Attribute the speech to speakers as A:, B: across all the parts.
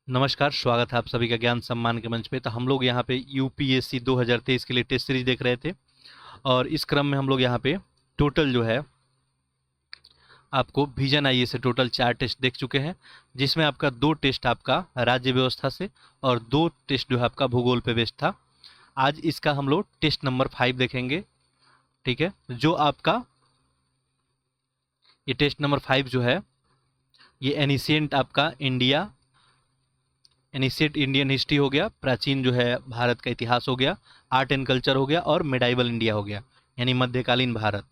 A: नमस्कार, स्वागत है आप सभी का ज्ञान सम्मान के मंच पे। तो हम लोग यहाँ पे यूपीएससी 2023 के लिए टेस्ट सीरीज देख रहे थे और इस क्रम में हम लोग यहाँ पे टोटल जो है आपको विजन आईए से टोटल 4 टेस्ट देख चुके हैं, जिसमें आपका 2 टेस्ट आपका राज्य व्यवस्था से और 2 टेस्ट जो है आपका भूगोल पे बेस्ड था। आज इसका हम लोग टेस्ट नंबर 5 देखेंगे। ठीक है, जो आपका ये टेस्ट नंबर 5 जो है ये एनिशिएंट आपका एनिशिएट इंडियन हिस्ट्री हो गया, प्राचीन जो है भारत का इतिहास हो गया, आर्ट एंड कल्चर हो गया और मेडाइवल इंडिया हो गया यानी मध्यकालीन भारत।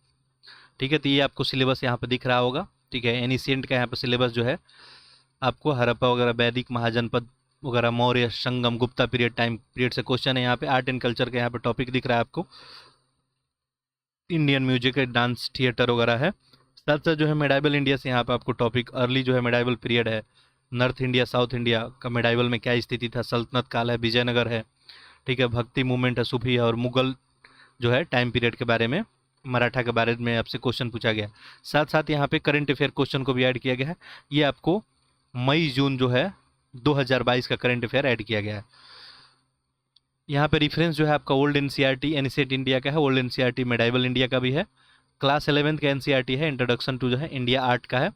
A: ठीक है, तो ये आपको सिलेबस यहाँ पे दिख रहा होगा। ठीक है, एनिशिएंट का यहाँ पे सिलेबस जो है आपको हड़प्पा वगैरह, वैदिक, महाजनपद वगैरह, मौर्य, संगम, गुप्ता पीरियड, टाइम पीरियड से क्वेश्चन है। यहाँ पे आर्ट एंड कल्चर का यहाँ पे टॉपिक दिख रहा है आपको, इंडियन म्यूजिक, डांस, थिएटर वगैरह है। साथ साथ जो है मेडाइवल इंडिया से यहाँ पे आपको टॉपिक अर्ली जो है मेडाइवल पीरियड है, नॉर्थ इंडिया, साउथ इंडिया का मेडाइवल में क्या स्थिति था, सल्तनत काल है, विजयनगर है। ठीक है, भक्ति मूवमेंट है, सूफी है और मुगल जो है टाइम पीरियड के बारे में, मराठा के बारे में आपसे क्वेश्चन पूछा गया। साथ साथ यहाँ पे करंट अफेयर क्वेश्चन को भी ऐड किया गया है। ये आपको मई जून जो है 2022 का करंट अफेयर ऐड किया गया है। यहाँ पे रेफरेंस जो है आपका ओल्ड एनसीईआरटी एनिसेट इंडिया का है, ओल्ड एनसीईआरटी मेडाइवल इंडिया का भी है। क्लास 11th का एनसीईआरटी है, इंट्रोडक्शन टू जो है इंडिया आर्ट का है।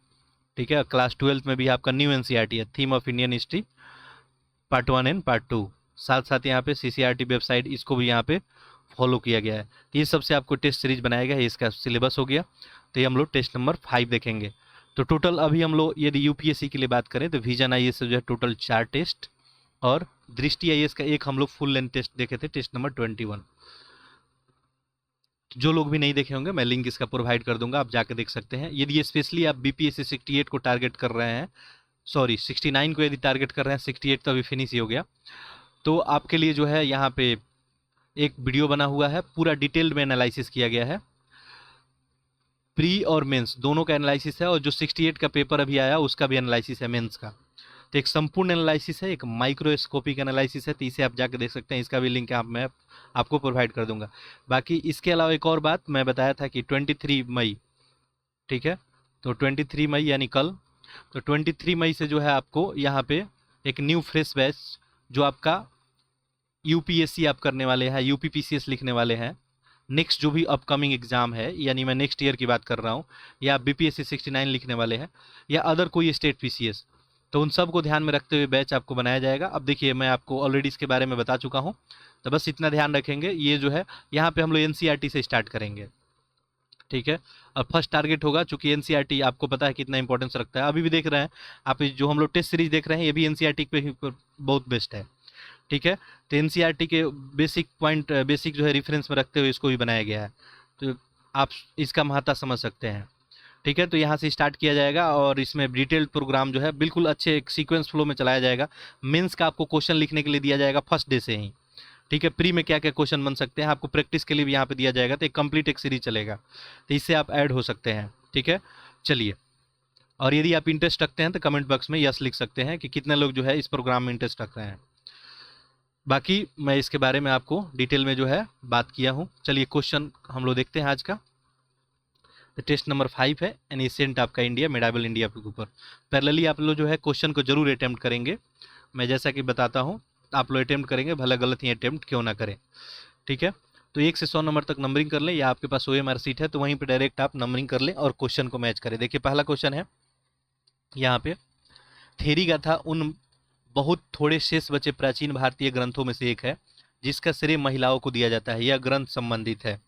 A: ठीक है, क्लास 12th में भी आपका न्यू एनसीईआरटी है, theme of Indian history part 1 and part 2। साथ साथ यहाँ पे सीसीईआरटी वेबसाइट, इसको भी यहाँ पे फॉलो किया गया है। तो ये सबसे आपको टेस्ट सीरीज बनाया गया है, इसका सिलेबस हो गया। तो ये हम लोग टेस्ट नंबर 5 देखेंगे। तो टोटल अभी हम लोग यदि यूपीएससी के लिए बात करें तो विजन आईएएस से जो है टोटल 4 टेस्ट और दृष्टि आईएएस का एक हम लोग फुल लेंथ टेस्ट देखे थे, टेस्ट नंबर 21। जो लोग भी नहीं देखे होंगे मैं लिंक इसका प्रोवाइड कर दूंगा, आप जाके देख सकते हैं। यदि स्पेशली आप बीपीएससी 68 को टारगेट कर रहे हैं, सॉरी 69 को यदि टारगेट कर रहे हैं, 68 तो अभी फिनिश ही हो गया, तो आपके लिए जो है यहाँ पे एक वीडियो बना हुआ है, पूरा डिटेल्ड में एनालिसिस किया गया है। प्री और मेंस दोनों का एनालिसिस है और जो 68 का पेपर अभी आया उसका भी एनालिसिस है, मेंस का। तो एक संपूर्ण एनालिसिस है, एक माइक्रोस्कोपिक एनालिसिस है, तो इसे आप जाकर देख सकते हैं। इसका भी लिंक आप मैं आपको प्रोवाइड कर दूंगा। बाकी इसके अलावा एक और बात मैं बताया था कि 23 मई, ठीक है, तो 23 मई यानी कल, तो 23 मई से जो है आपको यहाँ पे एक न्यू फ्रेश बैच जो आपका यूपीएससी आप करने वाले हैं, यूपीपीसीएस लिखने वाले हैं, नेक्स्ट जो भी अपकमिंग एग्जाम है, यानी मैं नेक्स्ट ईयर की बात कर रहा हूँ, या बीपीएससी 69 लिखने वाले हैं या अदर कोई स्टेट पीसीएस, तो उन सब को ध्यान में रखते हुए बैच आपको बनाया जाएगा। अब देखिए, मैं आपको ऑलरेडी इसके बारे में बता चुका हूँ, तो बस इतना ध्यान रखेंगे। ये जो है यहाँ पे हम लोग एनसीईआरटी से स्टार्ट करेंगे। ठीक है, और फर्स्ट टारगेट होगा, चूंकि एनसीईआरटी आपको पता है कितना इंपॉर्टेंस रखता है, अभी भी देख रहे हैं आप, जो हम लोग टेस्ट सीरीज देख रहे हैं ये भी एनसीईआरटी पे ही बहुत बेस्ट है। ठीक है, तो एनसीईआरटी के बेसिक पॉइंट, बेसिक जो है रेफरेंस में रखते हुए इसको भी बनाया गया है, तो आप इसका महत्ता समझ सकते हैं। ठीक है, तो यहाँ से स्टार्ट किया जाएगा और इसमें डिटेल्ड प्रोग्राम जो है बिल्कुल अच्छे एक सीक्वेंस फ्लो में चलाया जाएगा। मेंस का आपको क्वेश्चन लिखने के लिए दिया जाएगा फर्स्ट डे से ही। ठीक है, प्री में क्या क्या क्वेश्चन बन सकते हैं आपको प्रैक्टिस के लिए भी यहाँ पे दिया जाएगा, तो एक कंप्लीट एक सीरीज चलेगा, तो इससे आप ऐड हो सकते हैं। ठीक है, चलिए, और यदि आप इंटरेस्ट रखते हैं तो कमेंट बॉक्स में यस लिख सकते हैं कि कितने लोग जो है इस प्रोग्राम में इंटरेस्ट रख रहे हैं। बाकी मैं इसके बारे में आपको डिटेल में जो है बात किया हूँ। चलिए क्वेश्चन हम लोग देखते हैं आज का। तो टेस्ट नंबर 5 है एनिशिएंट आपका इंडिया मेडाइवल इंडिया के ऊपर। पैरेलली आप लोग जो है क्वेश्चन को जरूर अटेम्प्ट करेंगे, मैं जैसा कि बताता हूँ आप लोग अटेम्प्ट करेंगे, भले गलत ही अटेम्प्ट क्यों ना करें। ठीक है, तो 1 से 100 नंबर तक नंबरिंग कर लें, या आपके पास OMR सीट है तो वहीं पर डायरेक्ट आप नंबरिंग कर लें और क्वेश्चन को मैच करें। देखिए पहला क्वेश्चन है यहाँ पे, थेरी गाथा उन बहुत थोड़े शेष बचे प्राचीन भारतीय ग्रंथों में से एक है जिसका श्रेय महिलाओं को दिया जाता है। यह ग्रंथ संबंधित है,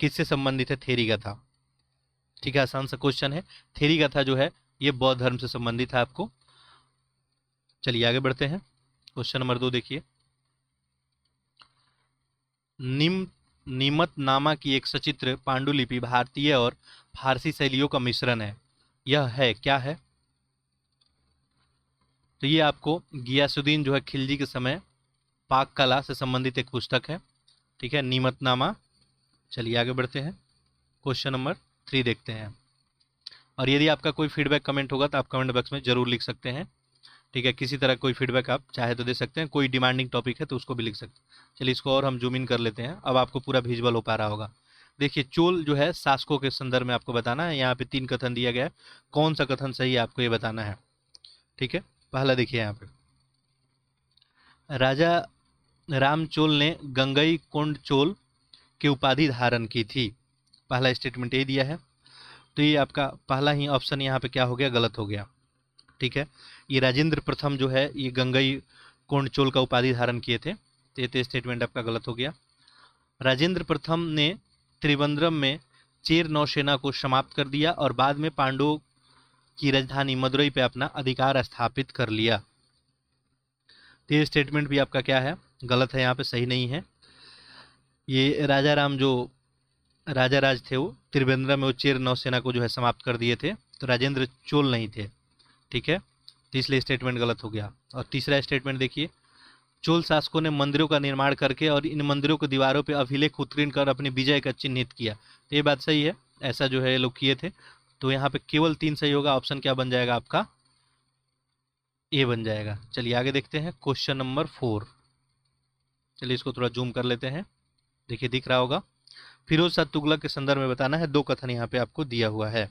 A: किससे संबंधित है? थेरी गाथा। ठीक है, आसान सा क्वेश्चन है। थेरी गाथा जो है ये बौद्ध धर्म से संबंधित है आपको। चलिए आगे बढ़ते हैं, क्वेश्चन नंबर 2 देखिए। निमत नामा की एक सचित्र पांडुलिपि भारतीय और फारसी शैलियों का मिश्रण है, यह है क्या है? तो ये आपको गियासुद्दीन जो है खिलजी के समय पाक कला से संबंधित एक पुस्तक है। ठीक है, निमतनामा। चलिए आगे बढ़ते हैं, क्वेश्चन नंबर 3 देखते हैं। और यदि आपका कोई फीडबैक कमेंट होगा तो आप कमेंट बॉक्स में जरूर लिख सकते हैं। ठीक है, किसी तरह कोई फीडबैक आप चाहे तो दे सकते हैं, कोई डिमांडिंग टॉपिक है तो उसको भी लिख सकते हैं। चलिए इसको और हम जूम इन कर लेते हैं, अब आपको पूरा विजुअल हो पा रहा होगा। देखिए, चोल जो है शासकों के संदर्भ में आपको बताना है। यहाँ पे 3 कथन दिया गया है, कौन सा कथन सही है आपको ये बताना है। ठीक है, पहला देखिए यहाँ पे, राजा राम चोल ने गंगई कोंड चोल की उपाधि धारण की थी। पहला स्टेटमेंट ये दिया है, तो ये आपका पहला ही ऑप्शन यहाँ पे क्या हो गया, गलत हो गया। ठीक है, ये राजेंद्र प्रथम जो है ये गंगई कोंड चोल का उपाधि धारण किए थे, तो ये स्टेटमेंट आपका गलत हो गया। राजेंद्र प्रथम ने त्रिवेंद्रम में चेर नौसेना को समाप्त कर दिया और बाद में पांडवों की राजधानी मदुरई पे अपना अधिकार स्थापित कर लिया। तो ये स्टेटमेंट भी आपका क्या है, गलत है, यहाँ पे सही नहीं है। ये राजा राम जो राजा राज थे वो त्रिवेंद्रम में वो चेर नौसेना को जो है समाप्त कर दिए थे, तो राजेंद्र चोल नहीं थे। ठीक है, तो इसलिए स्टेटमेंट गलत हो गया। और तीसरा स्टेटमेंट देखिए, चोल शासकों ने मंदिरों का निर्माण करके और इन मंदिरों को दीवारों पर अभिलेख उत्कीर्ण कर अपनी विजय का चिन्हित किया। तो ये बात सही है, ऐसा जो है ये लोग किए थे। तो यहाँ पे केवल 3 सही होगा, ऑप्शन क्या बन जाएगा आपका, ए बन जाएगा। चलिए आगे देखते हैं क्वेश्चन नंबर 4। चलिए इसको थोड़ा जूम कर लेते हैं, देखिए दिख रहा होगा। फिरोज शाह तुगलक के संदर्भ में बताना है, 2 कथन यहाँ पे आपको दिया हुआ है,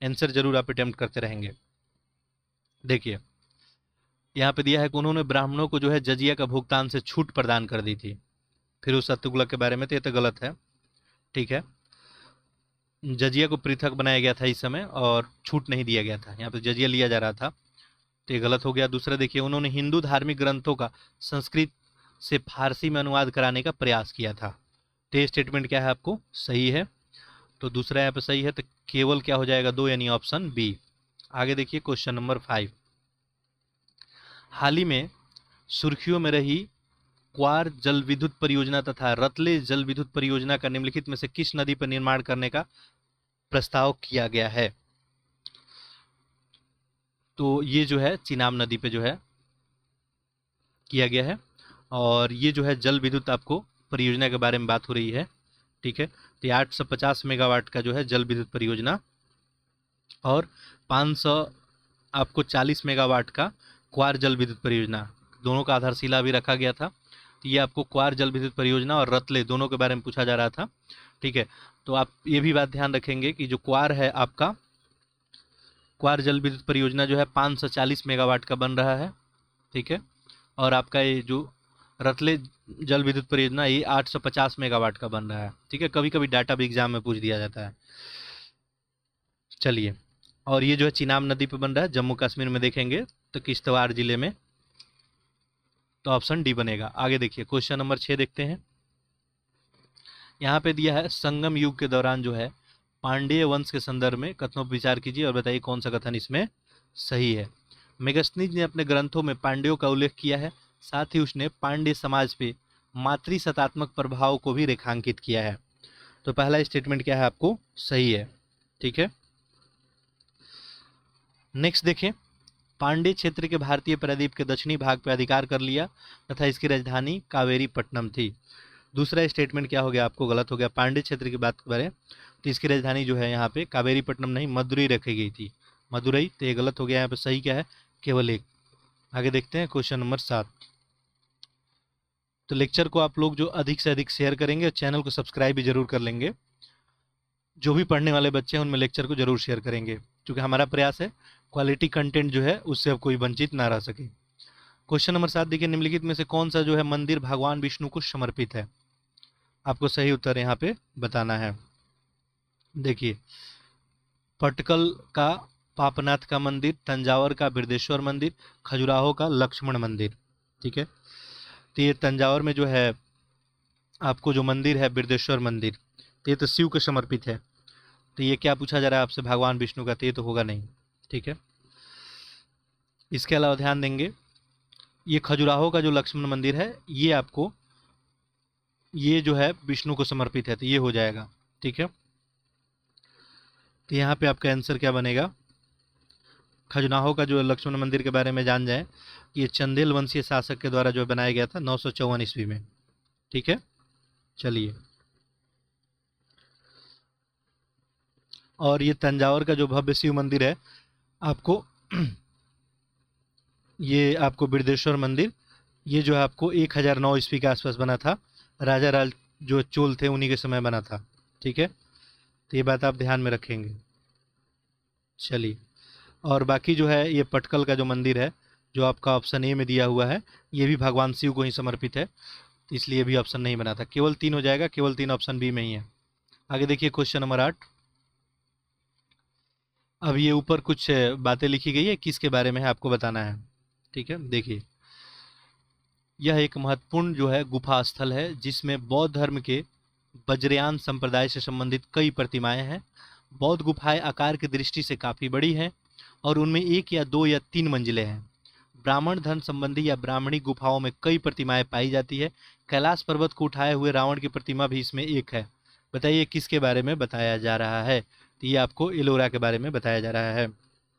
A: आंसर जरूर आप अटेम्प्ट करते रहेंगे। देखिए यहाँ पे दिया है कि उन्होंने ब्राह्मणों को जो है जजिया का भुगतान से छूट प्रदान कर दी थी। फिरोज शाह तुगलक के बारे में, तो ये तो गलत है। ठीक है, जजिया को पृथक बनाया गया था इस समय और छूट नहीं दिया गया था, यहाँ पे जजिया लिया जा रहा था, तो ये गलत हो गया। दूसरा देखिए, उन्होंने हिंदू धार्मिक ग्रंथों का संस्कृत से फारसी में अनुवाद कराने का प्रयास किया था। तो ये स्टेटमेंट क्या है आपको, सही है। तो दूसरा यहाँ पे सही है, तो केवल क्या हो जाएगा, 2, यानी ऑप्शन बी। आगे देखिए क्वेश्चन नंबर 5। हाल ही में सुर्खियों में रही क्वार जल विद्युत परियोजना तथा रतले जल विद्युत परियोजना का निम्नलिखित में से किस नदी पर निर्माण करने का प्रस्ताव किया गया है। तो ये जो है चिनाब नदी पे जो है किया गया है, और ये जो है जल विद्युत आपको परियोजना के बारे में बात हो रही है। ठीक है, तो 850 मेगावाट का जो है जल विद्युत परियोजना और 500 आपको 40 मेगावाट का क्वार जल विद्युत परियोजना, दोनों का आधारशिला भी रखा गया था। तो ये आपको क्वार जल विद्युत परियोजना और रतले दोनों के बारे में पूछा जा रहा था। ठीक है, तो आप ये भी बात ध्यान रखेंगे कि जो क्वार है आपका, क्वार जल विद्युत परियोजना जो है 540 मेगावाट का बन रहा है। ठीक है, और आपका ये जो रतले जल विद्युत परियोजना ये 850 मेगावाट का बन रहा है। ठीक है, कभी कभी डाटा भी एग्जाम में पूछ दिया जाता है। चलिए, और ये जो है चिनाब नदी पे बन रहा है, जम्मू कश्मीर में देखेंगे तो किश्तवाड़ जिले में, तो ऑप्शन डी बनेगा। आगे देखिए क्वेश्चन नंबर 6 देखते हैं। यहाँ पे दिया है, संगम युग के दौरान जो है पांडेय वंश के संदर्भ में कथनों पर विचार कीजिए और बताइए कौन सा कथन इसमें सही है। मेगस्थनीज ने अपने ग्रंथों में पांड्यों का उल्लेख किया है, साथ ही उसने पांड्य समाज पे मातृसत्तात्मक प्रभाव को भी रेखांकित किया है। तो पहला स्टेटमेंट क्या है आपको, सही है। ठीक है, नेक्स्ट देखें, पांड्य क्षेत्र के भारतीय प्रायद्वीप के दक्षिणी भाग पर अधिकार कर लिया तथा इसकी राजधानी कावेरी पट्टनम थी। दूसरा स्टेटमेंट क्या हो गया आपको, गलत हो गया। पांड्य क्षेत्र की बात करें तो इसकी राजधानी जो है यहाँ पे कावेरी पट्टनम नहीं मदुरई रखी गई थी, मदुरई, तो ये गलत हो गया। यहाँ पे सही क्या है, केवल एक। आगे देखते हैं क्वेश्चन नंबर 7। तो लेक्चर को आप लोग जो अधिक से अधिक शेयर करेंगे और चैनल को सब्सक्राइब भी जरूर कर लेंगे। जो भी पढ़ने वाले बच्चे हैं उनमें लेक्चर को जरूर शेयर करेंगे, क्योंकि हमारा प्रयास है क्वालिटी कंटेंट जो है उससे अब कोई वंचित ना रह सके। क्वेश्चन नंबर 7 देखिए, निम्नलिखित में से कौन सा जो है मंदिर भगवान विष्णु को समर्पित है। आपको सही उत्तर यहाँ पे बताना है। देखिए, पटकल का पापनाथ का मंदिर, तंजावर का बिरदेश्वर मंदिर, खजुराहो का लक्ष्मण मंदिर। ठीक है, तो ये तंजावर में जो है आपको जो मंदिर है बिरदेश्वर मंदिर, तो ये तो शिव को समर्पित है। तो ये क्या पूछा जा रहा है आपसे, भगवान विष्णु का, तो ये तो होगा नहीं। ठीक है, इसके अलावा ध्यान देंगे, ये खजुराहो का जो लक्ष्मण मंदिर है ये आपको ये जो है विष्णु को समर्पित है, तो ये हो जाएगा। ठीक है, तो यहाँ पे आपका आंसर क्या बनेगा, खजुराहो का जो लक्ष्मण मंदिर के बारे में जान जाए, ये चंदेल वंशीय शासक के द्वारा जो बनाया गया था 954 ईस्वी में। ठीक है, चलिए, और ये तंजावर का जो भव्य शिव मंदिर है आपको ये आपको बिरदेश्वर मंदिर, ये जो है आपको 1009 ईस्वी के आसपास बना था, राजा राज जो चोल थे उन्हीं के समय बना था। ठीक है, तो ये बात आप ध्यान में रखेंगे। चलिए, और बाकी जो है ये पटकल का जो मंदिर है जो आपका ऑप्शन ए में दिया हुआ है ये भी भगवान शिव को ही समर्पित है, तो इसलिए भी ऑप्शन नहीं बना था। केवल 3 हो जाएगा, केवल 3 ऑप्शन बी में ही है। आगे देखिए क्वेश्चन नंबर 8। अब ये ऊपर कुछ बातें लिखी गई है, किसके बारे में है आपको बताना है। ठीक है, देखिए यह एक महत्वपूर्ण जो है गुफा स्थल है जिसमें बौद्ध धर्म के वज्रयान संप्रदाय से संबंधित कई प्रतिमाएं हैं। बौद्ध गुफाएं आकार की दृष्टि से काफ़ी बड़ी हैं और उनमें 1 या 2 या 3 मंजिलें हैं। ब्राह्मण धर्म संबंधी या ब्राह्मणी गुफाओं में कई प्रतिमाएं पाई जाती है। कैलाश पर्वत को उठाए हुए रावण की प्रतिमा भी इसमें एक है। बताइए किसके बारे में बताया जा रहा है। तो ये आपको एलोरा के बारे में बताया जा रहा है।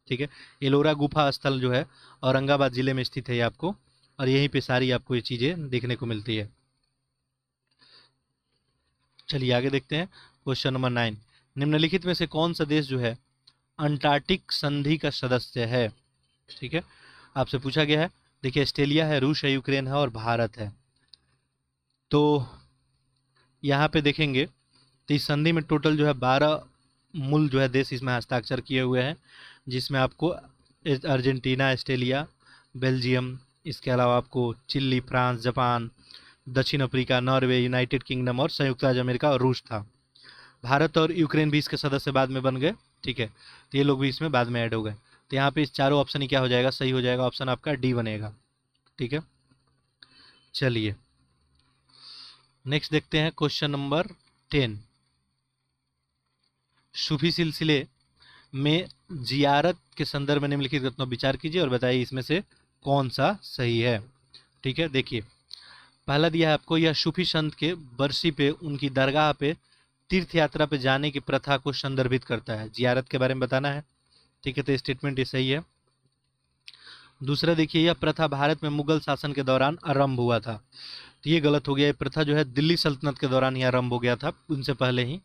A: ठीक है, एलोरा गुफा स्थल जो है औरंगाबाद जिले में स्थित है ये आपको, और यहीं पे सारी आपको ये चीज़ें देखने को मिलती है। चलिए आगे देखते हैं क्वेश्चन नंबर 9। निम्नलिखित में से कौन सा देश जो है अंटार्कटिक संधि का सदस्य है। ठीक है, आपसे पूछा गया है। देखिए ऑस्ट्रेलिया है, रूस है, यूक्रेन है और भारत है। तो यहाँ पे देखेंगे तो इस संधि में टोटल जो है 12 मूल जो है देश इसमें हस्ताक्षर किए हुए हैं, जिसमें आपको अर्जेंटीना, ऑस्ट्रेलिया, बेल्जियम, इसके अलावा आपको चिली, फ्रांस, जापान, दक्षिण अफ्रीका, नॉर्वे, यूनाइटेड किंगडम और संयुक्त राज्य अमेरिका और रूस था। भारत और यूक्रेन भी इसके सदस्य बाद में बन गए। ठीक है, तो ये लोग भी इसमें बाद में ऐड हो गए। तो यहाँ पे इस चारों ऑप्शन ही क्या हो जाएगा, सही हो जाएगा। ऑप्शन आपका डी बनेगा। ठीक है, चलिए नेक्स्ट देखते हैं क्वेश्चन नंबर 10। सूफी सिलसिले में जियारत के संदर्भ में निम्नलिखित कथनों विचार कीजिए और बताइए इसमें से कौन सा सही है। ठीक है, देखिए पहला दिया है आपको, यह सूफी संत के बरसी पे उनकी दरगाह पे तीर्थ यात्रा पे जाने की प्रथा को संदर्भित करता है। जियारत के बारे में बताना है। ठीक है, तो स्टेटमेंट ये सही है। दूसरा देखिए, यह प्रथा भारत में मुगल शासन के दौरान आरंभ हुआ था। तो ये गलत हो गया। ये प्रथा जो है दिल्ली सल्तनत के दौरान ही आरंभ हो गया था, उनसे पहले ही।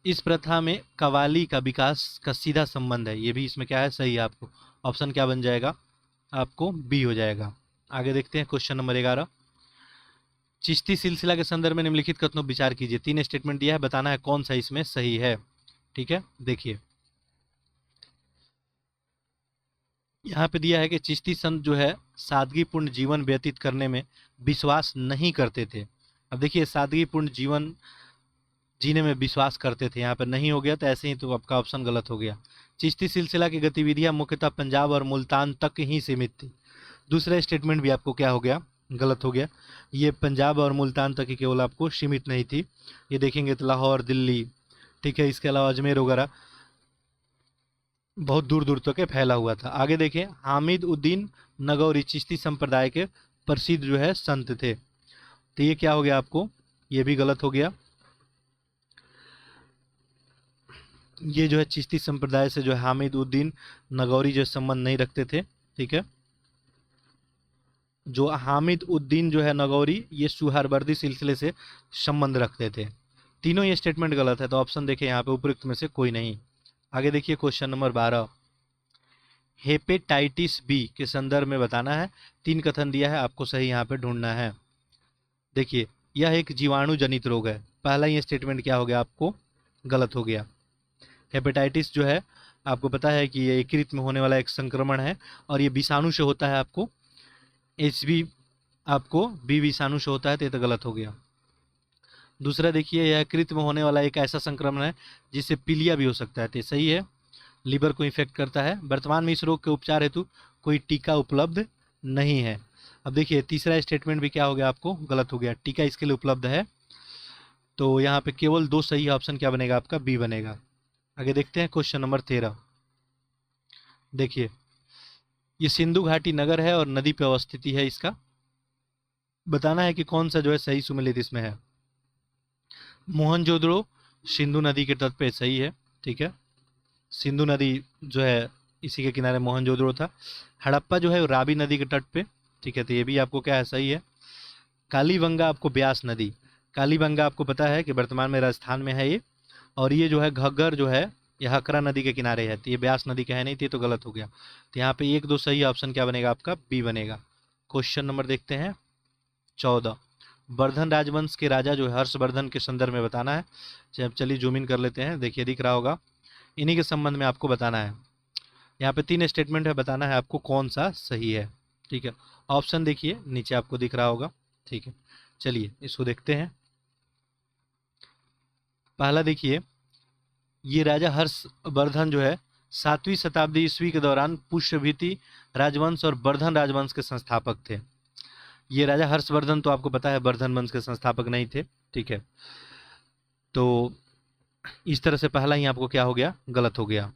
A: इस प्रथा में कव्वाली का विकास का सीधा संबंध है। ये भी इसमें क्या है, सही है। आपको ऑप्शन क्या बन जाएगा, आपको बी हो जाएगा। आगे देखते हैं क्वेश्चन नंबर 11। चिश्ती सिलसिला के संदर्भ में निम्नलिखित कथनों विचार कीजिए। 3 स्टेटमेंट दिया है, बताना है कौन सा इसमें सही है। ठीक है, देखिए यहाँ पे दिया है कि चिश्ती संत जो है सादगीपूर्ण जीवन व्यतीत करने में विश्वास नहीं करते थे। अब देखिए सादगीपूर्ण जीवन जीने में विश्वास करते थे, यहाँ पर नहीं हो गया, तो ऐसे ही तो आपका ऑप्शन गलत हो गया। चिश्ती सिलसिला की गतिविधियां मुख्यतः पंजाब और मुल्तान तक ही सीमित थी। दूसरा स्टेटमेंट भी आपको क्या हो गया, गलत हो गया। ये पंजाब और मुल्तान तक ही केवल आपको सीमित नहीं थी। ये देखेंगे तो लाहौर, दिल्ली, ठीक है, इसके अलावा अजमेर वगैरह बहुत दूर दूर तक फैला हुआ था। आगे देखें, हामिद उद्दीन नगौरी चिश्ती संप्रदाय के प्रसिद्ध जो है संत थे। तो ये क्या हो गया आपको, ये भी गलत हो गया। ये जो है चिश्ती संप्रदाय से जो है हामिद उद्दीन नगौरी जो संबंध नहीं रखते थे। ठीक है, जो हामिद उद्दीन जो है नगौरी ये सुहरवर्दी सिलसिले से संबंध रखते थे। तीनों ये स्टेटमेंट गलत है, तो ऑप्शन देखिए यहाँ पे उपयुक्त में से कोई नहीं। आगे देखिए क्वेश्चन नंबर 12। हेपेटाइटिस बी के संदर्भ में बताना है। 3 कथन दिया है, आपको सही यहाँ पे ढूंढना है। देखिए यह एक जीवाणु जनित रोग है। पहला ये स्टेटमेंट क्या हो गया, आपको गलत हो गया। हेपेटाइटिस जो है आपको पता है कि ये यकृत में होने वाला एक संक्रमण है और ये विषाणु से होता है। आपको HB आपको बी विषाणु से होता है, तो ये तो गलत हो गया। दूसरा देखिए, यह यकृत में होने वाला एक ऐसा संक्रमण है जिससे पीलिया भी हो सकता है, तो ये सही है। लीवर को इफेक्ट करता है। वर्तमान में इस रोग के उपचार हेतु कोई टीका उपलब्ध नहीं है। अब देखिए तीसरा स्टेटमेंट भी क्या हो गया, आपको गलत हो गया। टीका इसके लिए उपलब्ध है, तो यहाँ पे केवल 2 सही ऑप्शन क्या बनेगा, आपका बी बनेगा। आगे देखते हैं क्वेश्चन नंबर 13। देखिए ये सिंधु घाटी नगर है और नदी पे अवस्थित है। इसका बताना है कि कौन सा जो है सही सुमेलित इसमें है। मोहनजोदड़ो सिंधु नदी के तट पे सही है। ठीक है, सिंधु नदी जो है इसी के किनारे मोहनजोदड़ो था। हड़प्पा जो है रावी नदी के तट पे। ठीक है, तो ये भी आपको क्या है, सही है। कालीबंगा आपको ब्यास नदी, कालीबंगा आपको पता है कि वर्तमान में राजस्थान में है ये, और ये जो है घग्गर जो है ये हकरा नदी के किनारे है, तो ये ब्यास नदी का है नहीं, तो गलत हो गया। तो यहाँ पे 1 2 सही ऑप्शन क्या बनेगा, आपका बी बनेगा। क्वेश्चन नंबर देखते हैं 14। वर्धन राजवंश के राजा जो है हर्षवर्धन के संदर्भ में बताना है। चलिए जूम इन कर लेते हैं, देखिए दिख रहा होगा। इन्हीं के संबंध में आपको बताना है। यहाँ पे 3 स्टेटमेंट है, बताना है आपको कौन सा सही है। ठीक है, ऑप्शन देखिए नीचे आपको दिख रहा होगा। ठीक है, चलिए इसको देखते हैं। पहला देखिए, ये राजा हर्षवर्धन जो है 7वीं शताब्दी ईस्वी के दौरान पुष्यभीति राजवंश और वर्धन राजवंश के संस्थापक थे। ये राजा हर्षवर्धन तो आपको पता है वर्धन वंश के संस्थापक नहीं थे। ठीक है, तो इस तरह से पहला ही आपको क्या हो गया, गलत हो गया।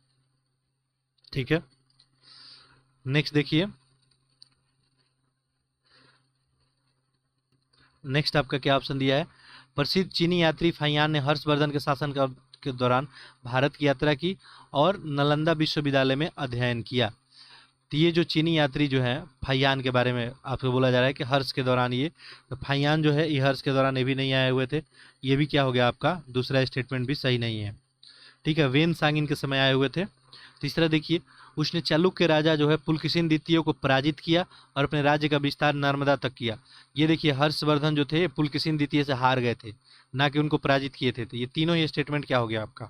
A: ठीक है, नेक्स्ट देखिए, नेक्स्ट आपका क्या ऑप्शन दिया है, प्रसिद्ध चीनी यात्री फाहियान ने हर्षवर्धन के शासन के दौरान भारत की यात्रा की और नालंदा विश्वविद्यालय में अध्ययन किया। तो ये जो चीनी यात्री जो है फाहियान के बारे में आपको बोला जा रहा है कि हर्ष के दौरान ये, तो फाहियान जो है ये हर्ष के दौरान ये भी नहीं आए हुए थे। ये भी क्या हो गया आपका, दूसरा स्टेटमेंट भी सही नहीं है। ठीक है, वेन सांगिन के समय आए हुए थे। तीसरा देखिए, उसने चालुक्य राजा जो है पुलकेशिन द्वितीय को पराजित किया और अपने राज्य का विस्तार नर्मदा तक किया। ये देखिए हर्षवर्धन जो थे पुलकेशिन द्वितीय से हार गए थे, ना कि उनको पराजित किए थे। तो ये तीनों ही स्टेटमेंट क्या हो गया आपका,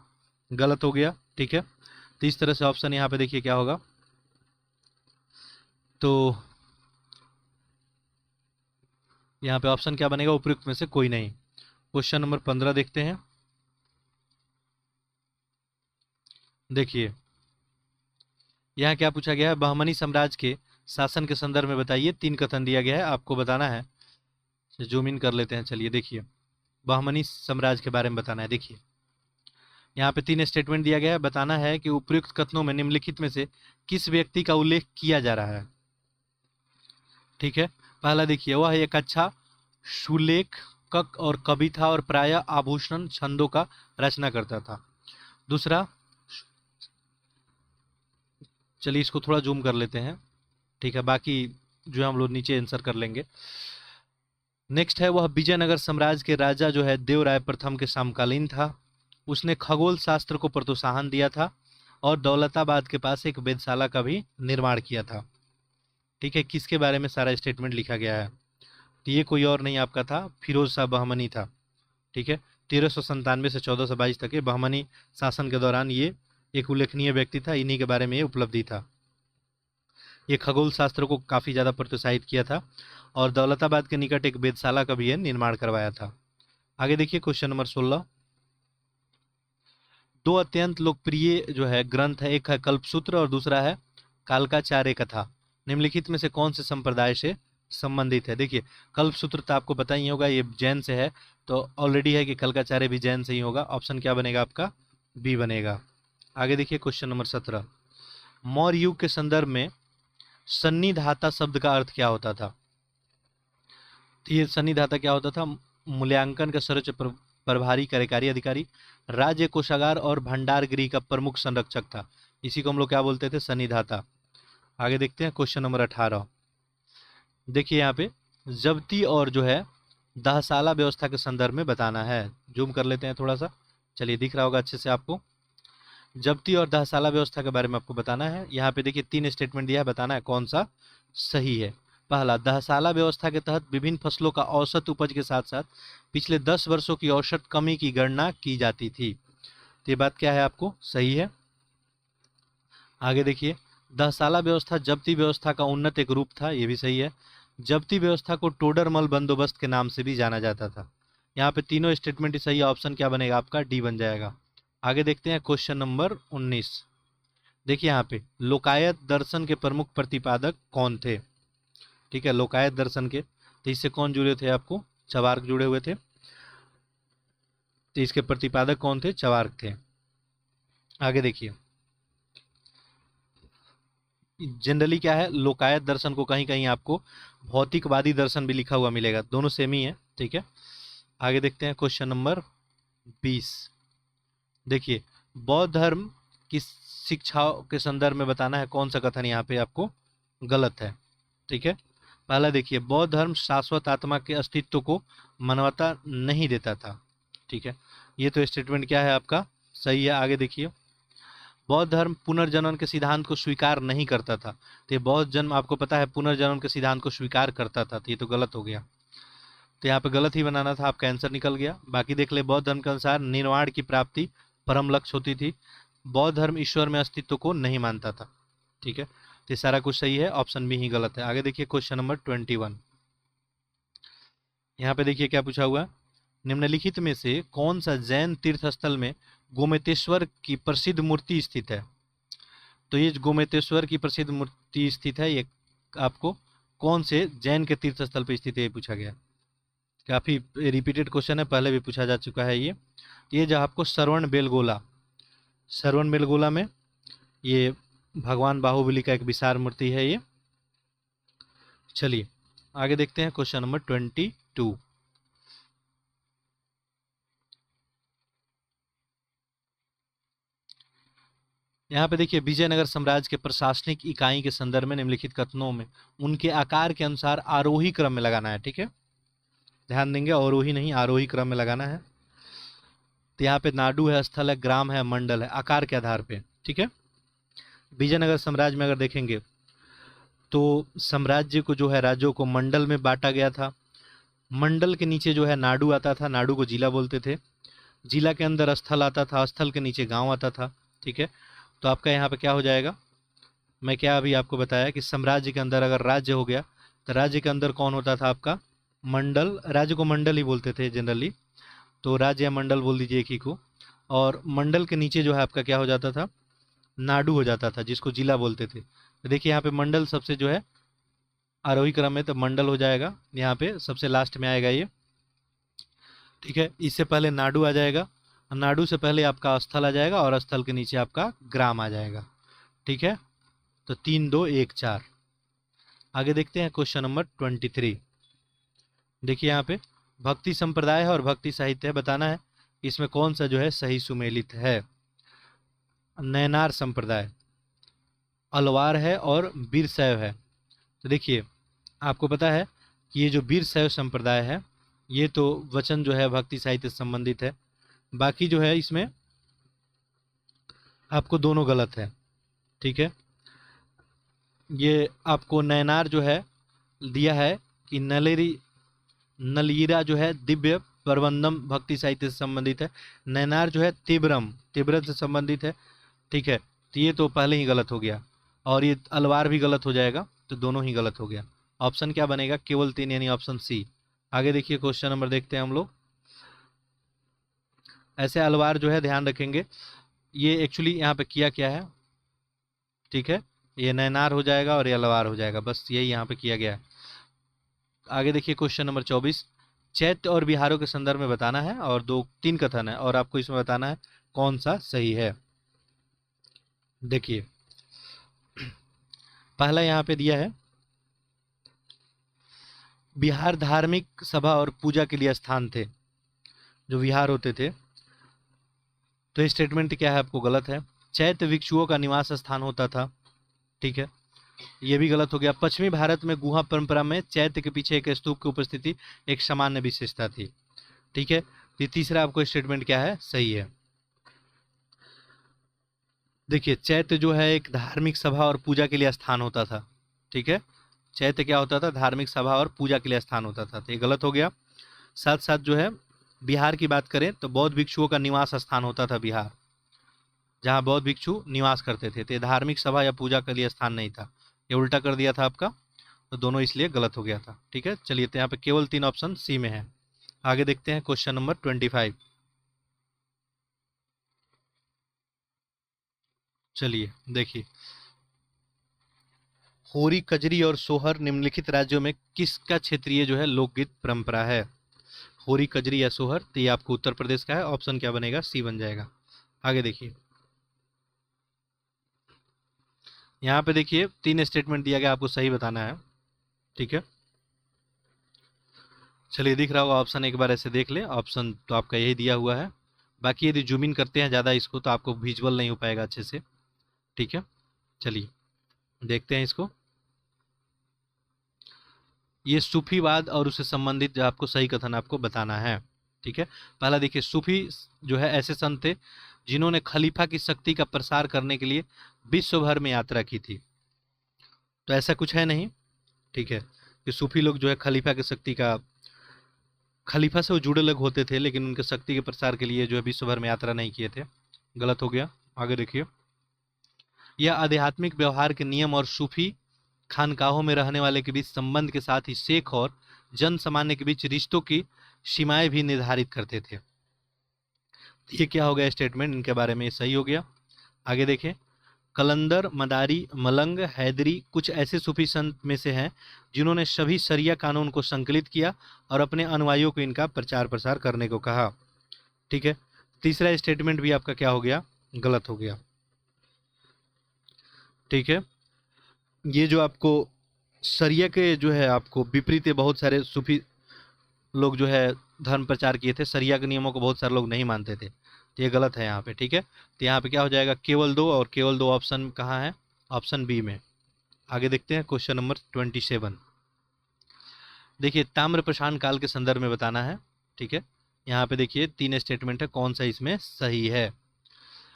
A: गलत हो गया। ठीक है, तो इस तरह से ऑप्शन यहाँ पे देखिए क्या होगा, तो यहाँ पे ऑप्शन क्या बनेगा, उपयुक्त में से कोई नहीं। क्वेश्चन नंबर 15 देखते हैं। देखिए यहाँ क्या पूछा गया है, बहमनी साम्राज्य के शासन के संदर्भ में बताइए। 3 कथन दिया गया है, आपको बताना है। जूम इन कर लेते हैं। चलिए देखिए, बहमनी साम्राज्य के बारे में बताना है। देखिए यहाँ पे 3 स्टेटमेंट दिया गया है, बताना है कि उपयुक्त कथनों में निम्नलिखित में से किस व्यक्ति का उल्लेख किया जा रहा है। ठीक है, पहला देखिए, वह एक अच्छा सुलेखक और कवि था और प्रायः आभूषण छंदों का रचना करता था। दूसरा, चलिए इसको थोड़ा जूम कर लेते हैं। ठीक है, बाकी जो है हम लोग नीचे आंसर कर लेंगे। नेक्स्ट है, वह विजयनगर साम्राज्य के राजा जो है देवराय प्रथम के समकालीन था। उसने खगोल शास्त्र को प्रोत्साहन दिया था और दौलताबाद के पास एक वेधशाला का भी निर्माण किया था। ठीक है, किसके बारे में सारा स्टेटमेंट लिखा गया है, तो ये कोई और नहीं आपका था, फिरोज शाह बहमनी था। ठीक है, 1397 से 1422 तक के बहमनी शासन के दौरान ये एक उल्लेखनीय व्यक्ति था, इन्हीं के बारे में ये उपलब्धि था। ये खगोल शास्त्र को काफ़ी ज़्यादा प्रोत्साहित किया था और दौलताबाद के निकट एक वेधशाला का भी निर्माण करवाया था। आगे देखिए क्वेश्चन नंबर 16। 2 अत्यंत लोकप्रिय जो है ग्रंथ है, एक है कल्पसूत्र और दूसरा है कालकाचार्य कथा। निम्नलिखित में से कौन से संप्रदाय से संबंधित है। देखिए कल्पसूत्र तो आपको पता ही होगा, ये जैन से है, तो ऑलरेडी है कि कालकाचार्य भी जैन से ही होगा। ऑप्शन क्या बनेगा आपका, बी बनेगा। आगे देखिए क्वेश्चन नंबर 17। मौर्य युग के संदर्भ में सन्निधाता शब्द का अर्थ क्या होता था। तो ये सन्निधाता क्या होता था, मूल्यांकन का सर्वोच्च प्रभारी कार्यकारी अधिकारी, राज्य कोषागार और भंडार गृह का प्रमुख संरक्षक था। इसी को हम लोग क्या बोलते थे, सन्निधाता। आगे देखते हैं क्वेश्चन नंबर 18। देखिए यहाँ पे जब्ती और जो है दहसाला व्यवस्था के संदर्भ में बताना है। जूम कर लेते हैं थोड़ा सा, चलिए दिख रहा होगा अच्छे से आपको। जब्ती और दहसाला व्यवस्था के बारे में आपको बताना है। यहाँ पे देखिए 3 स्टेटमेंट दिया है, बताना है कौन सा सही है। पहला, दहसाला व्यवस्था के तहत विभिन्न फसलों का औसत उपज के साथ साथ पिछले 10 वर्षों की औसत कमी की गणना की जाती थी। तो ये बात क्या है, आपको सही है। आगे देखिए, दहसाला व्यवस्था जब्ती व्यवस्था का उन्नत एक रूप था, ये भी सही है। जब्ती व्यवस्था को टोडरमल बंदोबस्त के नाम से भी जाना जाता था। यहाँ पे तीनों स्टेटमेंट ही सही है, ऑप्शन क्या बनेगा आपका, डी बन जाएगा। आगे देखते हैं क्वेश्चन नंबर 19। देखिए यहाँ पे लोकायत दर्शन के प्रमुख प्रतिपादक कौन थे। ठीक है, लोकायत दर्शन के, तो इससे कौन जुड़े थे, आपको चवार्क जुड़े हुए थे। तो इसके प्रतिपादक कौन थे, चवार्क थे। आगे देखिए, जनरली क्या है, लोकायत दर्शन को कहीं कहीं आपको भौतिकवादी दर्शन भी लिखा हुआ मिलेगा, दोनों सेम ही है। ठीक है, आगे देखते हैं क्वेश्चन नंबर 20। देखिए बौद्ध धर्म की शिक्षाओं के संदर्भ में बताना है कौन सा कथन यहाँ पे आपको गलत है। ठीक है, पहला देखिए, बौद्ध धर्म शाश्वत आत्मा के अस्तित्व को मान्यता नहीं देता था। ठीक है, ये तो स्टेटमेंट क्या है आपका, सही है। आगे देखिए, बौद्ध धर्म पुनर्जन्म के सिद्धांत को स्वीकार नहीं करता था। तो ये बौद्ध जन्म आपको पता है पुनर्जन्म के सिद्धांत को स्वीकार करता था, तो ये तो गलत हो गया। तो यहाँ पे गलत ही बनाना था, आपका आंसर निकल गया। बाकी देख ले, बौद्ध धर्म के अनुसार निर्वाण की प्राप्ति परम लक्ष्य होती थी। बौद्ध धर्म ईश्वर में अस्तित्व को नहीं मानता था। ठीक है, तो ये सारा कुछ सही है, ऑप्शन बी ही गलत है। आगे देखिए क्वेश्चन नंबर 21। यहाँ पे देखिए क्या पूछा हुआ है, निम्नलिखित में से कौन सा जैन तीर्थ स्थल में गोमतेश्वर की प्रसिद्ध मूर्ति स्थित है। तो ये गोमतेश्वर की प्रसिद्ध मूर्ति स्थित है, ये आपको कौन से जैन के तीर्थ स्थल पर स्थित है, ये पूछा गया। काफ़ी रिपीटेड क्वेश्चन है, पहले भी पूछा जा चुका है ये जो आपको श्रवण बेलगोला में ये भगवान बाहुबली का एक विशाल मूर्ति है ये। चलिए आगे देखते हैं क्वेश्चन नंबर 22। यहाँ पे देखिए, विजयनगर साम्राज्य के प्रशासनिक इकाई के संदर्भ में निम्नलिखित कथनों में उनके आकार के अनुसार आरोही क्रम में लगाना है। ठीक है, ध्यान देंगे, अवरोही नहीं आरोही क्रम में लगाना है। तो यहाँ पे नाडु है, स्थल है, ग्राम है, मंडल है, आकार के आधार पे। ठीक है, विजयनगर साम्राज्य में अगर देखेंगे तो साम्राज्य को जो है राज्यों को मंडल में बांटा गया था। मंडल के नीचे जो है नाडु आता था, नाडु को जिला बोलते थे। जिला के अंदर स्थल आता था, स्थल के नीचे गांव आता था। ठीक है, तो आपका यहाँ पे क्या हो जाएगा, मैं क्या अभी आपको बताया कि साम्राज्य के अंदर अगर राज्य हो गया तो राज्य के अंदर कौन होता था आपका, मंडल। राज्य को मंडल ही बोलते थे जनरली, तो राज्य या मंडल बोल दीजिए एक ही को। और मंडल के नीचे जो है आपका क्या हो जाता था, नाडु हो जाता था, जिसको जिला बोलते थे। तो देखिए यहाँ पे मंडल सबसे जो है आरोही क्रम में, तो मंडल हो जाएगा यहाँ पे, सबसे लास्ट में आएगा ये। ठीक है, इससे पहले नाडु आ जाएगा, नाडु से पहले आपका स्थल आ जाएगा और स्थल के नीचे आपका ग्राम आ जाएगा। ठीक है, तो 3 2 1 4। आगे देखते हैं क्वेश्चन नंबर 23। देखिए यहाँ पे भक्ति संप्रदाय है और भक्ति साहित्य है, बताना है इसमें कौन सा जो है सही सुमेलित है। नैनार संप्रदाय, अलवार है और वीरशैव है। तो देखिए आपको पता है कि ये जो वीरशैव संप्रदाय है ये तो वचन जो है भक्ति साहित्य से संबंधित है, बाकी जो है इसमें आपको दोनों गलत है। ठीक है, ये आपको नैनार जो है दिया है कि नलीरा जो है दिव्य प्रबंधम भक्ति साहित्य से संबंधित है, नैनार जो है तिब्रम से संबंधित है। ठीक है, तो ये तो पहले ही गलत हो गया, और ये अलवार भी गलत हो जाएगा, तो दोनों ही गलत हो गया। ऑप्शन क्या बनेगा, केवल 3 यानी ऑप्शन सी। आगे देखिए क्वेश्चन नंबर देखते हैं हम लोग। ऐसे अलवार जो है ध्यान रखेंगे, ये एक्चुअली यहाँ पे किया क्या है। ठीक है, ये नैनार हो जाएगा और ये अलवार हो जाएगा, बस यही यहाँ पे किया गया है। आगे देखिए क्वेश्चन नंबर 24। चैत्य और बिहारों के संदर्भ में बताना है, और 3 कथन है और आपको इसमें बताना है कौन सा सही है। देखिए पहला यहाँ पे दिया है, बिहार धार्मिक सभा और पूजा के लिए स्थान थे, जो विहार होते थे। तो ये स्टेटमेंट क्या है, आपको गलत है। चैत्य भिक्षुओं का निवास स्थान होता था। ठीक है, ये भी गलत हो गया। पश्चिमी भारत में गुहा परंपरा में चैत्य के पीछे एक स्तूप की उपस्थिति एक सामान्य विशेषता थी। ठीक है, तो तीसरा आपको स्टेटमेंट क्या है, सही है। देखिए चैत्य जो है एक धार्मिक सभा और पूजा के लिए स्थान होता था। ठीक है, चैत्य क्या होता था, धार्मिक सभा और पूजा के लिए स्थान होता था, तो ये गलत हो गया। साथ साथ जो है बिहार की बात करें तो बौद्ध भिक्षुओं का निवास स्थान होता था बिहार, जहाँ बौद्ध भिक्षु निवास करते थे, तो ये धार्मिक सभा या पूजा के लिए स्थान नहीं था, ये उल्टा कर दिया था आपका, तो दोनों इसलिए गलत हो गया था। ठीक है, चलिए तो यहाँ पे केवल 3 ऑप्शन सी में है। आगे देखते हैं क्वेश्चन नंबर 25। चलिए देखिए, होरी, कजरी और सोहर निम्नलिखित राज्यों में किसका क्षेत्रीय जो है लोकगीत परंपरा है। होरी, कजरी या सोहर, तो ये आपको उत्तर प्रदेश का है, ऑप्शन क्या बनेगा, सी बन जाएगा। आगे देखिए, यहाँ पे देखिए 3 स्टेटमेंट दिया गया, आपको सही बताना है। ठीक है, चलिए दिख रहा होगा ऑप्शन, एक बार ऐसे देख ले, ऑप्शन तो आपका यही दिया हुआ है। बाकी यदि जूम इन करते हैं ज़्यादा इसको तो आपको विजुअल नहीं हो पाएगा अच्छे से। ठीक है, चलिए देखते हैं इसको। ये सूफीवाद और उससे संबंधित जो आपको सही कथन आपको बताना है। ठीक है, पहला देखिए, सूफी जो है ऐसे संत थे जिन्होंने खलीफा की शक्ति का प्रसार करने के लिए विश्व भर में यात्रा की थी। तो ऐसा कुछ है नहीं। ठीक है, कि सूफी लोग जो है खलीफा से वो जुड़े लोग होते थे, लेकिन उनके शक्ति के प्रसार के लिए जो है विश्व भर में यात्रा नहीं किए थे, गलत हो गया। आगे देखिए, यह आध्यात्मिक व्यवहार के नियम और सूफी खानकाहों में रहने वाले के बीच संबंध के साथ ही शेख और जन सामान्य के बीच रिश्तों की सीमाएं भी निर्धारित करते थे। ये क्या हो गया स्टेटमेंट इनके बारे में, सही हो गया। आगे देखें, कलंदर, मदारी, मलंग, हैदरी कुछ ऐसे सूफी संत में से हैं जिन्होंने सभी शरिया कानून को संकलित किया और अपने अनुयायियों को इनका प्रचार प्रसार करने को कहा। ठीक है, तीसरा स्टेटमेंट भी आपका क्या हो गया, गलत हो गया। ठीक है, ये जो आपको शरिया के जो है आपको विपरीत बहुत सारे सूफी लोग जो है धर्म प्रचार किए थे, शरिया के नियमों को बहुत सारे लोग नहीं मानते थे, तो ये गलत है यहाँ पे। ठीक है, तो यहाँ पे क्या हो जाएगा, केवल दो, और केवल दो ऑप्शन कहाँ है, ऑप्शन बी में। आगे देखते हैं क्वेश्चन नंबर 27। देखिए, ताम्रप्रशान काल के संदर्भ में बताना है। ठीक है, यहाँ पे देखिए 3 स्टेटमेंट है, कौन सा इसमें सही है।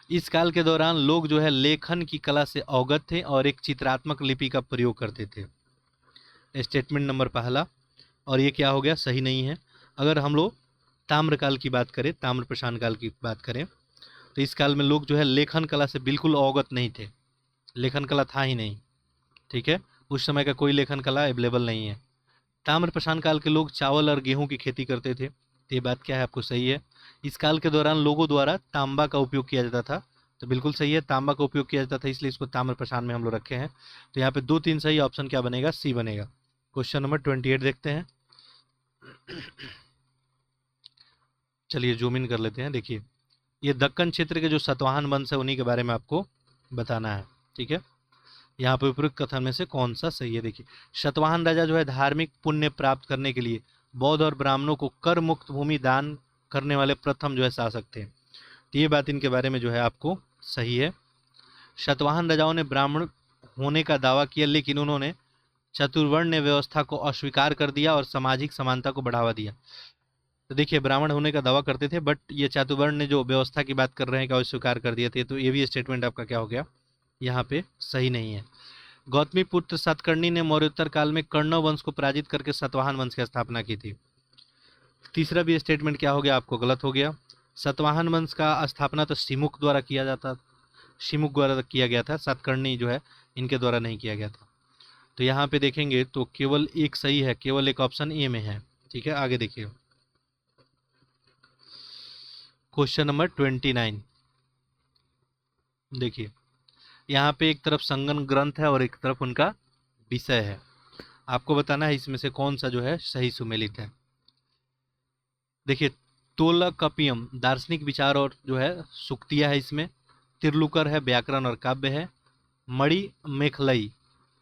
A: इस काल के दौरान लोग जो है लेखन की कला से अवगत थे और एक चित्रात्मक लिपि का प्रयोग करते थे, स्टेटमेंट नंबर पहला। और ये क्या हो गया, सही नहीं है। अगर हम लोग ताम्रकाल की बात करें, ताम्रप्रशान काल की बात करें, तो इस काल में लोग जो है लेखन कला से बिल्कुल अवगत नहीं थे, लेखन कला था ही नहीं। ठीक है, उस समय का कोई लेखन कला अवेलेबल नहीं है। ताम्रप्रशान काल के लोग चावल और गेहूं की खेती करते थे, तो ये बात क्या है, आपको सही है। इस काल के दौरान लोगों द्वारा तांबा का उपयोग किया जाता था, तो बिल्कुल सही है, तांबा का उपयोग किया जाता था, इसलिए इसको ताम्रप्रशान में हम लोग रखे हैं। तो यहाँ पे 2 3 सही, ऑप्शन क्या बनेगा, सी बनेगा। क्वेश्चन नंबर 28 देखते हैं। चलिए जूम इन कर लेते हैं। देखिए, ये दक्कन क्षेत्र के जो सतवाहन वंश है उन्हीं के बारे में आपको बताना है। ठीक है, यहाँ पर उपयुक्त कथन में से कौन सा सही है। देखिए, सतवाहन राजा जो है धार्मिक पुण्य प्राप्त करने के लिए बौद्ध और ब्राह्मणों को कर मुक्त भूमि दान करने वाले प्रथम जो है शासक थे, तो ये बात इनके बारे में जो है आपको सही है। सतवाहन राजाओं ने ब्राह्मण होने का दावा किया, लेकिन उन्होंने चतुर्वर्ण व्यवस्था को अस्वीकार कर दिया और सामाजिक समानता को बढ़ावा दिया। तो देखिए, ब्राह्मण होने का दावा करते थे, बट ये चातुर्वर्ण ने जो व्यवस्था की बात कर रहे हैं क्या अस्वीकार कर दिए थे, तो ये भी स्टेटमेंट आपका क्या हो गया, यहाँ पे सही नहीं है। गौतमी पुत्र सातकर्णी ने मौर्योत्तर काल में कर्ण वंश को पराजित करके सतवाहन वंश की स्थापना की थी। तीसरा भी स्टेटमेंट क्या हो गया, आपको गलत हो गया। सतवाहन वंश का स्थापना तो शिमुख द्वारा किया जाता, शिमुख द्वारा किया गया था, सातकर्णी जो है इनके द्वारा नहीं किया गया था। तो यहाँ पे देखेंगे तो केवल एक सही है, केवल एक ऑप्शन ए में है। ठीक है, आगे देखिए क्वेश्चन नंबर 29। देखिए, यहाँ पे एक तरफ संगम ग्रंथ है और एक तरफ उनका विषय है, आपको बताना है इसमें से कौन सा जो है सही सुमेलित है। देखिए, तोलकपियम दार्शनिक विचार और जो है सुक्तिया है इसमें, तिरलुकर है व्याकरण और काव्य है, मणि मेखलई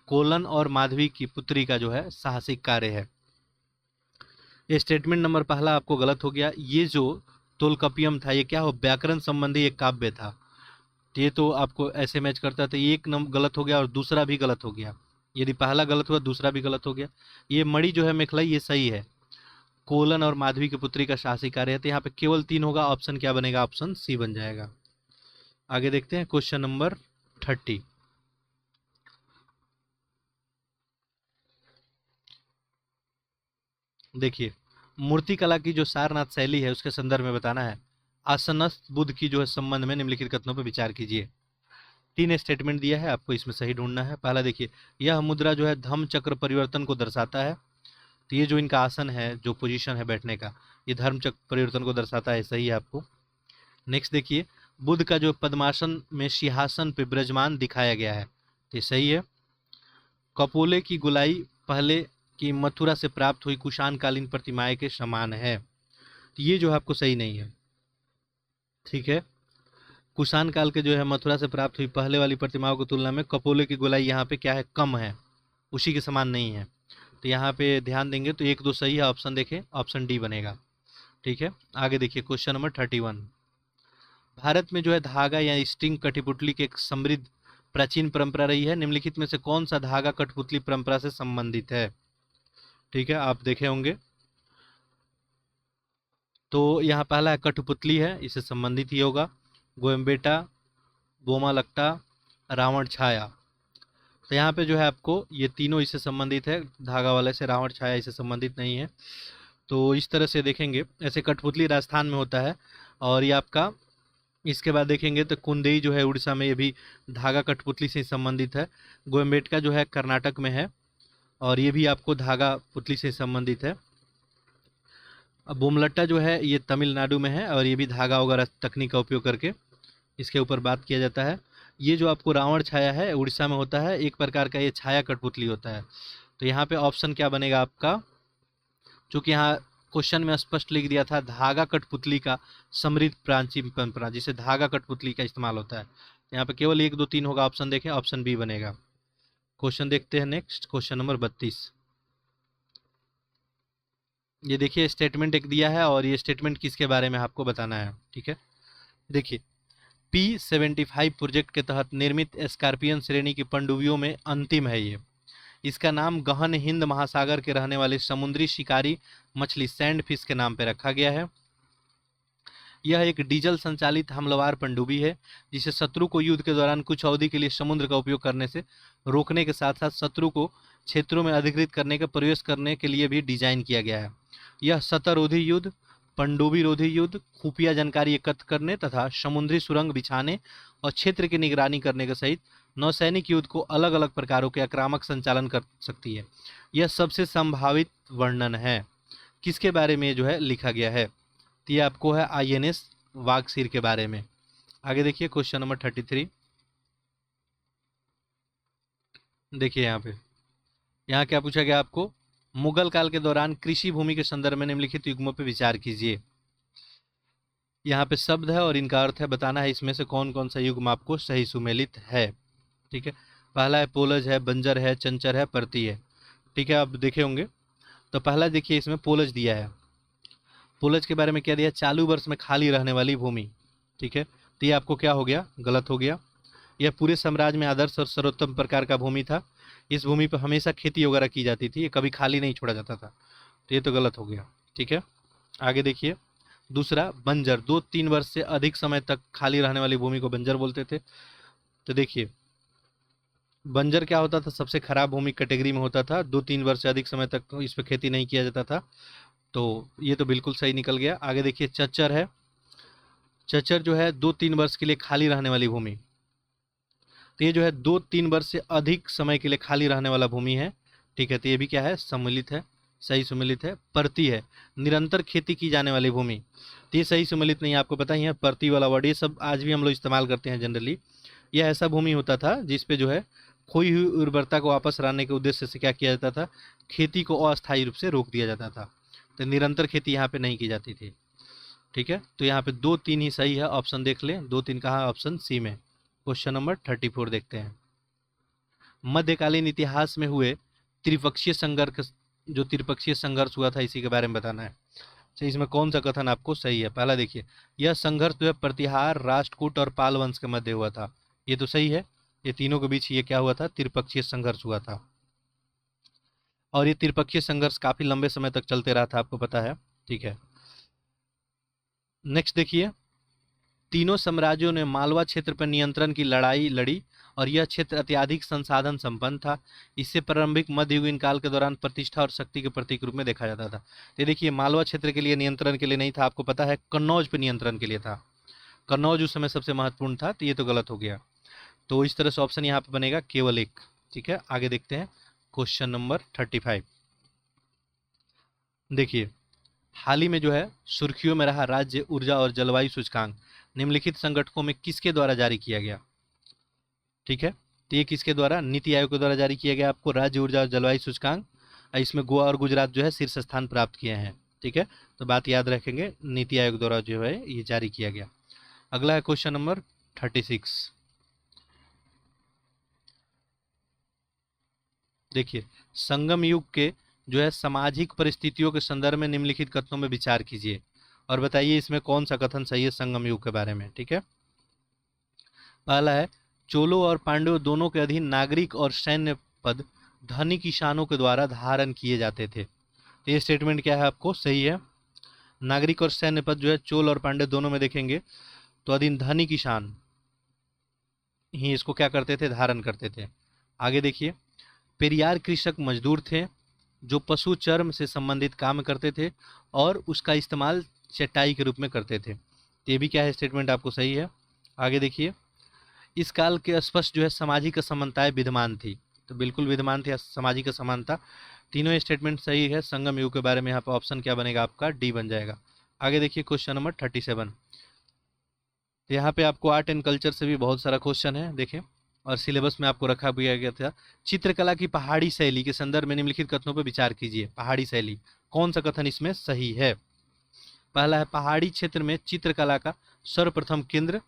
A: कोलन और माधवी की पुत्री का जो है साहसिक कार्य है। ये स्टेटमेंट नंबर पहला आपको गलत हो गया। ये जो तोलकपियम था ये क्या हो, व्याकरण संबंधी एक काव्य था, ये तो आपको ऐसे मैच करता था, एक नंबर गलत हो गया और दूसरा भी गलत हो गया। यदि पहला गलत हुआ दूसरा भी गलत हो गया। ये मणि जो है मेखलाई ये सही है, कोलन और माधवी की पुत्री का साहसिक कार्य है, तो यहाँ पे केवल 3 होगा, ऑप्शन क्या बनेगा, ऑप्शन सी बन जाएगा। आगे देखते हैं क्वेश्चन नंबर 30। देखिए, मूर्तिकला की जो सारनाथ शैली है उसके संदर्भ में बताना है। आसनस्थ बुद्ध की जो है संबंध में निम्नलिखित कथनों पर विचार कीजिए। 3 स्टेटमेंट दिया है, आपको इसमें सही ढूंढना है। पहला देखिए, यह मुद्रा जो है धम्म चक्र परिवर्तन को दर्शाता है, तो ये जो इनका आसन है, जो पोजीशन है बैठने का, ये धर्म चक्र परिवर्तन को दर्शाता है, सही है आपको। नेक्स्ट देखिए, बुद्ध का जो पद्मासन में सिंहासन पे विराजमान दिखाया गया है, तो ये सही है। कपोले की गोलाई पहले की मथुरा से प्राप्त हुई कुषाण कालीन प्रतिमाएं के समान है, तो ये जो है आपको सही नहीं है। ठीक है, कुषाण काल के जो है मथुरा से प्राप्त हुई पहले वाली प्रतिमाओं की तुलना में कपोले की गोलाई यहाँ पे क्या है, कम है, उसी के समान नहीं है, तो यहाँ पे ध्यान देंगे तो 1 2 सही है, ऑप्शन देखें, ऑप्शन डी बनेगा। ठीक है, आगे देखिए क्वेश्चन नंबर 31। भारत में जो है धागा या स्ट्रिंग कठपुतली की एक समृद्ध प्राचीन परंपरा रही है, निम्नलिखित में से कौन सा धागा कठपुतली परंपरा से संबंधित है। ठीक है, आप देखे होंगे, तो यहाँ पहला है कठपुतली है, इससे संबंधित ही होगा। गोयम्बेटा, बोमा लट्टा, रावण छाया, तो यहाँ पे जो है आपको ये तीनों इससे संबंधित है, धागा वाले से, रावण छाया इससे संबंधित नहीं है। तो इस तरह से देखेंगे, ऐसे कठपुतली राजस्थान में होता है और ये आपका इसके बाद देखेंगे तो कुंदई जो है उड़ीसा में, ये भी धागा कठपुतली से संबंधित है। गोयम्बेटका जो है कर्नाटक में है और ये भी आपको धागा पुतली से संबंधित है। अब बोमलट्टा जो है ये तमिलनाडु में है और ये भी धागा वगैरह तकनीक का उपयोग करके इसके ऊपर बात किया जाता है। ये जो आपको रावण छाया है उड़ीसा में होता है, एक प्रकार का ये छाया कठपुतली होता है। तो यहाँ पे ऑप्शन क्या बनेगा आपका, चूंकि यहाँ क्वेश्चन में स्पष्ट लिख दिया था धागा कठपुतली का समृद्ध प्राचीन परंपरा, जिसे धागा कठपुतली का इस्तेमाल होता है। यहाँ पे केवल 1 2 3 होगा, ऑप्शन देखें, ऑप्शन बी बनेगा। क्वेश्चन देखते हैं नेक्स्ट, क्वेश्चन नंबर 32। ये देखिए स्टेटमेंट एक दिया है और ये स्टेटमेंट किसके बारे में आपको बताना है, ठीक है। देखिए P75 प्रोजेक्ट के तहत निर्मित स्कॉर्पियन श्रेणी की पनडुब्बियों में अंतिम है ये। इसका नाम गहन हिंद महासागर के रहने वाले समुद्री शिकारी मछली सैंड फिश के नाम पर रखा गया है। यह एक डीजल संचालित हमलावर पनडुब्बी है जिसे शत्रु को युद्ध के दौरान कुछ अवधि के लिए समुद्र का उपयोग करने से रोकने के साथ साथ शत्रु को क्षेत्रों में अधिकृत करने का प्रवेश करने के लिए भी डिजाइन किया गया है। यह सतरोधी युद्ध, पनडुब्बी रोधी युद्ध, खुफिया जानकारी एकत्र करने तथा समुद्री सुरंग बिछाने और क्षेत्र की निगरानी करने के सहित नौसैनिक युद्ध को अलग अलग प्रकारों के आक्रामक संचालन कर सकती है। यह सबसे संभावित वर्णन है। किसके बारे में जो है लिखा गया है, तो ये आपको है INS वागसीर के बारे में। आगे देखिए क्वेश्चन नंबर 33। देखिए यहाँ क्या पूछा गया आपको, मुगल काल के दौरान कृषि भूमि के संदर्भ में निम्नलिखित युग्मों पर विचार कीजिए। यहाँ पे शब्द है और इनका अर्थ है बताना है, इसमें से कौन कौन सा युग्म आपको सही सुमेलित है, ठीक है। पहला है पोलज है, बंजर है, चंचर है, परती है, ठीक है। आप देखे होंगे तो पहला देखिए इसमें पोलज दिया है। पोलज के बारे में क्या दिया, चालू वर्ष में खाली रहने वाली भूमि, ठीक है। तो ये आपको क्या हो गया, गलत हो गया। यह पूरे साम्राज्य में आदर्श और सर्वोत्तम प्रकार का भूमि था। इस भूमि पर हमेशा खेती वगैरह की जाती थी, ये कभी खाली नहीं छोड़ा जाता था, तो ये तो गलत हो गया, ठीक है। आगे देखिए दूसरा बंजर, 2-3 वर्ष से अधिक समय तक खाली रहने वाली भूमि को बंजर बोलते थे। तो देखिए बंजर क्या होता था, सबसे खराब भूमि कैटेगरी में होता था, 2-3 वर्ष से अधिक समय तक इस पर खेती नहीं किया जाता था, तो ये तो बिल्कुल सही निकल गया। आगे देखिए चच्चर है, चच्चर जो है 2-3 वर्ष के लिए खाली रहने वाली भूमि, तो ये जो है 2-3 वर्ष से अधिक समय के लिए खाली रहने वाला भूमि है, ठीक है। तो ये भी क्या है, सम्मिलित है, सही सम्मिलित है। परती है, निरंतर खेती की जाने वाली भूमि, तो ये सही सम्मिलित नहीं है, आपको पता ही है परती वाला वर्ड, ये सब आज भी हम लोग इस्तेमाल करते हैं जनरली। यह ऐसा भूमि होता था जिसपे जो है खोई हुई उर्वरता को वापस लाने के उद्देश्य से क्या किया जाता था, खेती को अस्थायी रूप से रोक दिया जाता था, तो निरंतर खेती यहाँ पे नहीं की जाती थी, ठीक है। तो यहाँ पे 2-3 ही सही है, ऑप्शन देख लें, 2-3 कहाँ, ऑप्शन सी में। क्वेश्चन नंबर 34 देखते हैं। मध्यकालीन इतिहास में हुए त्रिपक्षीय संघर्ष, जो त्रिपक्षीय संघर्ष हुआ था इसी के बारे में बताना है। तो इसमें कौन सा कथन आपको सही है, पहला देखिए यह संघर्ष जो है प्रतिहार, राष्ट्रकूट और पाल वंश के मध्य हुआ था, ये तो सही है। ये तीनों के बीच ये क्या हुआ था, त्रिपक्षीय संघर्ष हुआ था, और ये त्रिपक्षीय संघर्ष काफी लंबे समय तक चलते रहा था, आपको पता है, ठीक है। नेक्स्ट देखिए, तीनों साम्राज्यों ने मालवा क्षेत्र पर नियंत्रण की लड़ाई लड़ी और यह क्षेत्र अत्यधिक संसाधन संपन्न था। इससे प्रारंभिक मध्ययुगीन काल के दौरान प्रतिष्ठा और शक्ति के प्रतीक रूप में देखा जाता था। तो देखिए मालवा क्षेत्र के लिए नियंत्रण के लिए नहीं था, आपको पता है कन्नौज पे नियंत्रण के लिए था, कन्नौज उस समय सबसे महत्वपूर्ण था, तो ये तो गलत हो गया। तो इस तरह से ऑप्शन यहाँ पे बनेगा केवल एक, ठीक है। आगे देखते हैं क्वेश्चन नंबर 35। देखिए हाल ही में जो है सुर्खियों में रहा राज्य ऊर्जा और जलवायु सूचकांक निम्नलिखित संगठनों में किसके द्वारा जारी किया गया, ठीक है। तो ये किसके द्वारा, नीति आयोग के द्वारा जारी किया गया आपको राज्य ऊर्जा और जलवायु सूचकांक। इसमें गोवा और गुजरात जो है शीर्ष स्थान प्राप्त किए हैं, ठीक है। तो बात याद रखेंगे, नीति आयोग द्वारा जो है ये जारी किया गया। अगला है क्वेश्चन नंबर 36। देखिए संगम युग के जो है सामाजिक परिस्थितियों के संदर्भ में निम्नलिखित कथनों में विचार कीजिए और बताइए इसमें कौन सा कथन सही है संगम युग के बारे में, ठीक है। पहला है चोलों और पांड्यों दोनों के अधीन नागरिक और सैन्य पद धनी किसानों के द्वारा धारण किए जाते थे। तो ये स्टेटमेंट क्या है आपको सही है, नागरिक और सैन्य पद जो है चोल और पांड्य दोनों में देखेंगे तो अधीन धनी किसान ही इसको क्या करते थे, धारण करते थे। आगे देखिए पेरियार कृषक मजदूर थे जो पशु चर्म से संबंधित काम करते थे और उसका इस्तेमाल चटाई के रूप में करते थे। तो ये भी क्या है, स्टेटमेंट आपको सही है। आगे देखिए, इस काल के स्पष्ट जो है सामाजिक असमानताएं विद्यमान थी, तो बिल्कुल विद्यमान थी सामाजिक असमानता। तीनों स्टेटमेंट सही है। संगम युग के बारे में यहाँ पर ऑप्शन क्या बनेगा आपका, डी बन जाएगा। आगे देखिए क्वेश्चन नंबर 37। तो यहाँ पे आपको आर्ट एंड कल्चर से भी बहुत सारा क्वेश्चन है देखें, और सिलेबस में आपको रखा भी गया था। चित्रकला की पहाड़ी शैली के संदर्भ में निम्नलिखित कथनों पर विचार कीजिए। पहाड़ी शैली, कौन सा कथन इसमें सही है? पहला है, पहाड़ी क्षेत्र में चित्रकला का सर्वप्रथम केंद्र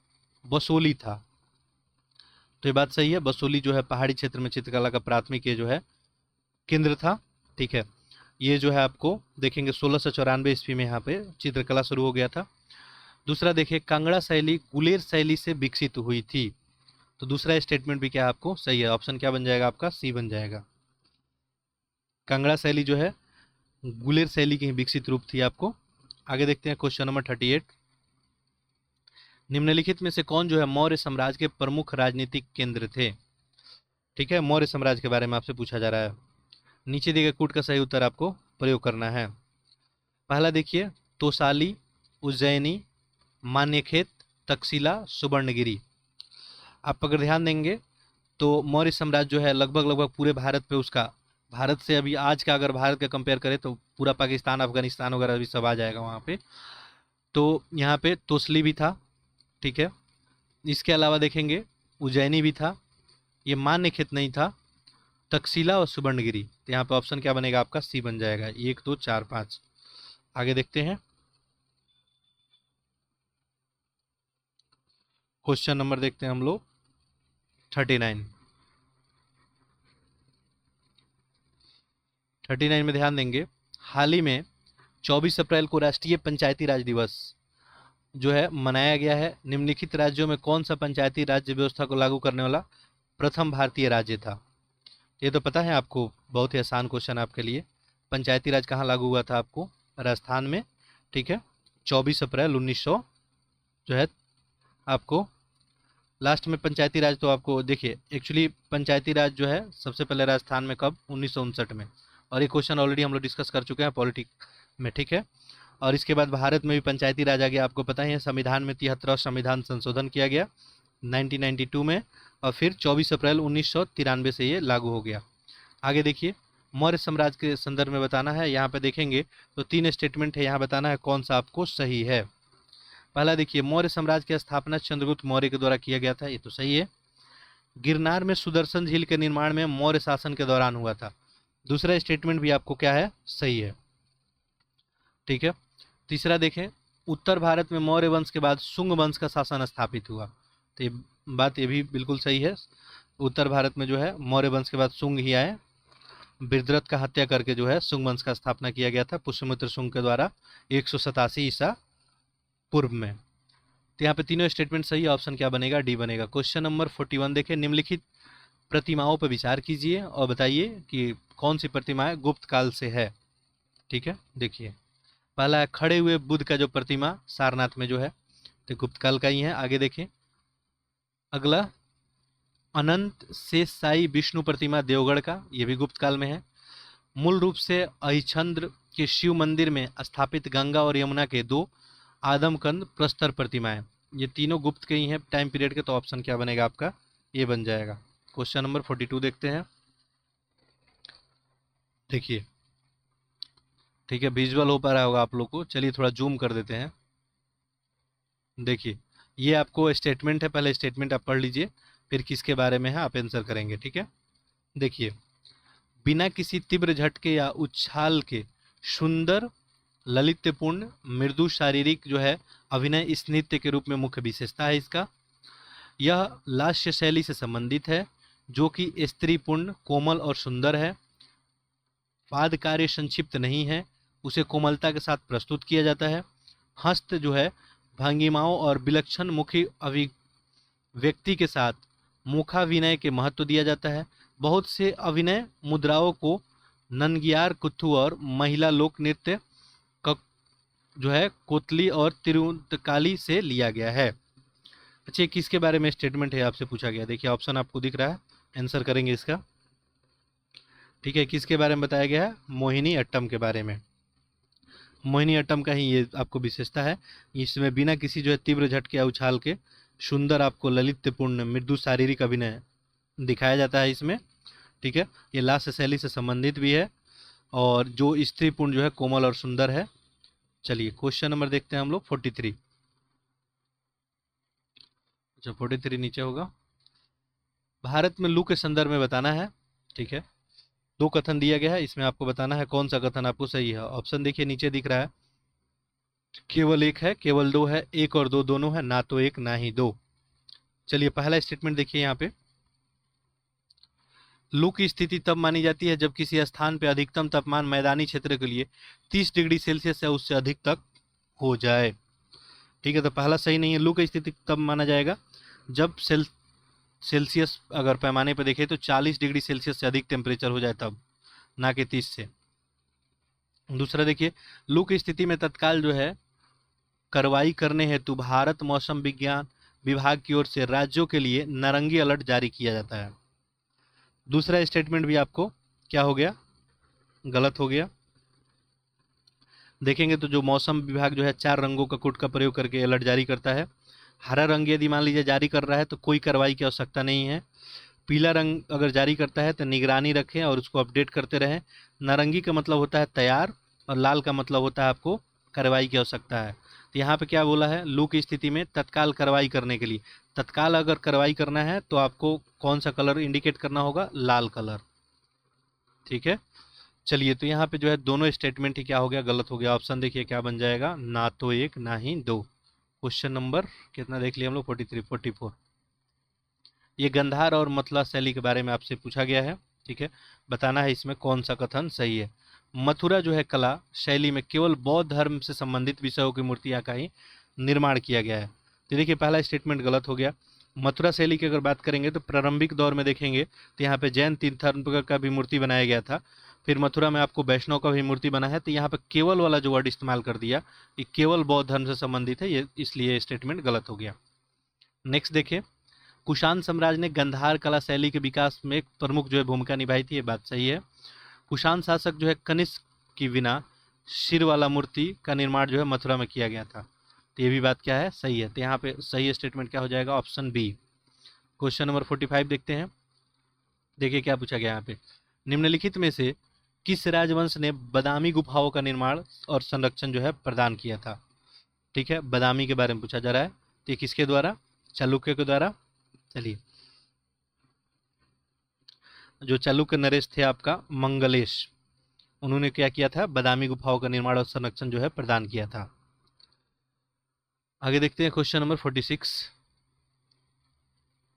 A: बसोली था। तो ये बात सही है, बसोली जो है पहाड़ी क्षेत्र में चित्रकला का प्राथमिक ये जो है केंद्र था। ठीक है, ये जो है आपको देखेंगे 1694 ईस्वी में यहाँ पे चित्रकला शुरू हो गया था। दूसरा देखिए, कांगड़ा शैली गुलेर शैली से विकसित हुई थी। तो दूसरा स्टेटमेंट भी क्या है आपको सही है। ऑप्शन क्या बन जाएगा आपका, सी बन जाएगा। कांगड़ा शैली जो है गुलेर शैली की विकसित रूप थी आपको। आगे देखते हैं क्वेश्चन नंबर 38। निम्नलिखित में से कौन जो है मौर्य साम्राज्य के प्रमुख राजनीतिक केंद्र थे? ठीक है, मौर्य साम्राज्य के बारे में आपसे पूछा जा रहा है। नीचे दिए गए कूट का सही उत्तर आपको प्रयोग करना है। पहला देखिए, तोसाली, उज्जैनी, मान्यखेत, तक्षशिला, सुवर्णगिरी। आप अगर ध्यान देंगे तो मौर्य साम्राज्य जो है लगभग पूरे भारत पे उसका, भारत से अभी आज का अगर भारत का कंपेयर करें तो पूरा पाकिस्तान, अफगानिस्तान वगैरह भी सब आ जाएगा वहाँ पे। तो यहाँ पे तोसली भी था। ठीक है, इसके अलावा देखेंगे उज्जैनी भी था, ये मान्यखेत नहीं था, तक्षशिला और सुवर्णगिरी। तो यहाँ पे ऑप्शन क्या बनेगा आपका, सी बन जाएगा। 1 2 4 5। आगे देखते हैं क्वेश्चन नंबर, देखते हैं हम लोग 39। 39 में ध्यान देंगे, हाल ही में 24 अप्रैल को राष्ट्रीय पंचायती राज दिवस जो है मनाया गया है। निम्नलिखित राज्यों में कौन सा पंचायती राज्य व्यवस्था को लागू करने वाला प्रथम भारतीय राज्य था? ये तो पता है आपको, बहुत ही आसान क्वेश्चन आपके लिए। पंचायती राज कहाँ लागू हुआ था आपको? राजस्थान में। ठीक है, 24 अप्रैल 1900 जो है आपको लास्ट में पंचायती राज। तो आपको देखिए एक्चुअली पंचायती राज जो है सबसे पहले राजस्थान में कब, 1959 में। और ये क्वेश्चन ऑलरेडी हम लोग डिस्कस कर चुके हैं पॉलिटिक्स में। ठीक है, और इसके बाद भारत में भी पंचायती राज आ गया, आपको पता ही है। संविधान में 73वां संविधान संशोधन किया गया 1992 में, और फिर 24 अप्रैल 1993 से ये लागू हो गया। आगे देखिए, मौर्य साम्राज्य के संदर्भ में बताना है। यहाँ पे देखेंगे तो 3 स्टेटमेंट है, यहाँ बताना है कौन सा आपको सही है। पहला देखिए, मौर्य साम्राज्य की स्थापना चंद्रगुप्त मौर्य के द्वारा किया गया था, ये तो सही है। गिरनार में सुदर्शन झील के निर्माण में मौर्य शासन के दौरान हुआ था। दूसरा स्टेटमेंट भी आपको क्या है, सही है। ठीक है, तीसरा देखें, उत्तर भारत में मौर्य वंश के बाद शुंग वंश का शासन स्थापित हुआ। तो ये बात ये भी बिल्कुल सही है। उत्तर भारत में जो है मौर्य वंश के बाद शुंग ही आए। बिरदरथ का हत्या करके जो है शुंग वंश का स्थापना किया गया था पुष्यमित्र शुंग के द्वारा 187 ईसा पूर्व में। तो यहाँ पे तीनों स्टेटमेंट सही है। ऑप्शन क्या बनेगा, डी बनेगा। क्वेश्चन नंबर 41 देखें, निम्नलिखित प्रतिमाओं पर विचार कीजिए और बताइए कि कौन सी प्रतिमाएं गुप्त काल से है। ठीक है, देखिए पहला है खड़े हुए बुद्ध का जो प्रतिमा सारनाथ में जो है, तो गुप्त काल का ही है। आगे देखें, अगला अनंत शेष साई विष्णु प्रतिमा देवगढ़ का, ये भी गुप्त काल में है। मूल रूप से अहिचंद्र के शिव मंदिर में स्थापित गंगा और यमुना के 2 आदमकंद प्रस्तर प्रतिमाएं, ये तीनों गुप्त के ही हैं टाइम पीरियड के। तो ऑप्शन क्या बनेगा आपका, ये बन जाएगा। क्वेश्चन नंबर 42 देखते हैं। देखिए ठीक है, विजुअल हो पा रहा होगा आप लोग को, चलिए थोड़ा जूम कर देते हैं। देखिए ये आपको स्टेटमेंट है, पहले स्टेटमेंट आप पढ़ लीजिए, फिर किसके बारे में है आप आंसर करेंगे। ठीक है, देखिए बिना किसी तीव्र झटके या उछाल के सुंदर ललित्यपूर्ण मृदु शारीरिक जो है अभिनय इस नृत्य के रूप में मुख्य विशेषता है इसका। यह लास्य शैली से संबंधित है जो कि स्त्रीपूर्ण, कोमल और सुंदर है। पाद कार्य संक्षिप्त नहीं है, उसे कोमलता के साथ प्रस्तुत किया जाता है। हस्त जो है भंगिमाओं और विलक्षण मुखी अभिव्यक्ति के साथ मुखाभिनय के महत्व दिया जाता है। बहुत से अभिनय मुद्राओं को ननगियार, कुथु और महिला लोक नृत्य जो है कोतली और तिरुतकाली से लिया गया है। अच्छा, किसके बारे में स्टेटमेंट है आपसे पूछा गया? देखिए ऑप्शन आपको दिख रहा है, आंसर करेंगे इसका। ठीक है, किसके बारे में बताया गया है? मोहिनी अट्टम के बारे में। मोहिनीअट्टम का ही ये आपको विशेषता है। इसमें बिना किसी जो है तीव्र झटके या उछाल के सुंदर आपको ललित्यपूर्ण मृदु शारीरिक अभिनय दिखाया जाता है इसमें। ठीक है, ये लास्य शैली से संबंधित भी है और जो स्त्रीपूर्ण जो है कोमल और सुंदर है। चलिए क्वेश्चन नंबर देखते हैं हम लोग 43। अच्छा 43 नीचे होगा। भारत में लू के संदर्भ में बताना है। ठीक है, दो कथन दिया गया है, इसमें आपको बताना है कौन सा कथन आपको सही है। ऑप्शन देखिए नीचे दिख रहा है, केवल एक है, केवल दो है, एक और दो दोनों है, ना तो एक ना ही दो। चलिए पहला स्टेटमेंट देखिए यहाँ पे, लू की स्थिति तब मानी जाती है जब किसी स्थान पर अधिकतम तापमान मैदानी क्षेत्र के लिए 30 डिग्री सेल्सियस या उससे अधिक तक हो जाए। ठीक है, तो पहला सही नहीं है। लू की स्थिति तब माना जाएगा जब सेल्सियस अगर पैमाने पर देखें तो 40 डिग्री सेल्सियस से अधिक टेम्परेचर हो जाए तब, ना कि 30 से। दूसरा देखिए, लू की स्थिति में तत्काल जो है कार्रवाई करने हेतु भारत मौसम विज्ञान विभाग की ओर से राज्यों के लिए नारंगी अलर्ट जारी किया जाता है। दूसरा स्टेटमेंट भी आपको क्या हो गया, गलत हो गया। देखेंगे तो जो मौसम विभाग जो है 4 रंगों का कोड का प्रयोग करके अलर्ट जारी करता है। हरा रंग यदि मान लीजिए जारी कर रहा है तो कोई कार्रवाई की आवश्यकता नहीं है। पीला रंग अगर जारी करता है तो निगरानी रखें और उसको अपडेट करते रहें। नारंगी का मतलब होता है तैयार और लाल का मतलब होता है आपको कार्रवाई की आवश्यकता है। तो यहाँ पे क्या बोला है, लू की स्थिति में तत्काल कार्रवाई करने के लिए, तत्काल अगर कार्रवाई करना है तो आपको कौन सा कलर इंडिकेट करना होगा, लाल कलर। ठीक है, चलिए तो यहाँ पे जो है दोनों स्टेटमेंट ही क्या हो गया, गलत हो गया। ऑप्शन देखिए क्या बन जाएगा, ना तो एक ना ही दो। क्वेश्चन नंबर कितना देख लिया हम लोग, 43 44। ये गंधार और मतला शैली के बारे में आपसे पूछा गया है। ठीक है, बताना है इसमें कौन सा कथन सही है। मथुरा जो है कला शैली में केवल बौद्ध धर्म से संबंधित विषयों की मूर्तियां का ही निर्माण किया गया है। तो देखिए पहला स्टेटमेंट गलत हो गया। मथुरा शैली की अगर बात करेंगे तो प्रारंभिक दौर में देखेंगे तो यहाँ पे जैन तीर्थंकर का भी मूर्ति बनाया गया था। फिर मथुरा में आपको वैष्णव का भी मूर्ति बना है। तो यहाँ पे केवल वाला जो वर्ड इस्तेमाल कर दिया, ये केवल बौद्ध धर्म से संबंधित है, ये इसलिए स्टेटमेंट गलत हो गया। नेक्स्ट देखिए, कुषाण साम्राज्य ने गंधार कला शैली के विकास में एक प्रमुख जो है भूमिका निभाई थी, ये बात सही है। कुषाण शासक जो है कनिष्क की बिना सिर वाला मूर्ति का निर्माण जो है मथुरा में किया गया था। तो ये भी बात क्या है, सही है। तो यहाँ पे सही स्टेटमेंट क्या हो जाएगा, ऑप्शन बी। क्वेश्चन नंबर 45 देखते हैं। देखिए क्या पूछा गया यहाँ पे, निम्नलिखित में से किस राजवंश ने बादामी गुफाओं का निर्माण और संरक्षण जो है प्रदान किया था। ठीक है, बादामी के बारे में पूछा जा रहा है। तो ये किसके द्वारा, चालुक्य के द्वारा। चलिए, जो चालुक्य नरेश थे आपका मंगलेश, उन्होंने क्या किया था, बादामी गुफाओं का निर्माण और संरक्षण जो है प्रदान किया था। आगे देखते हैं क्वेश्चन नंबर 46।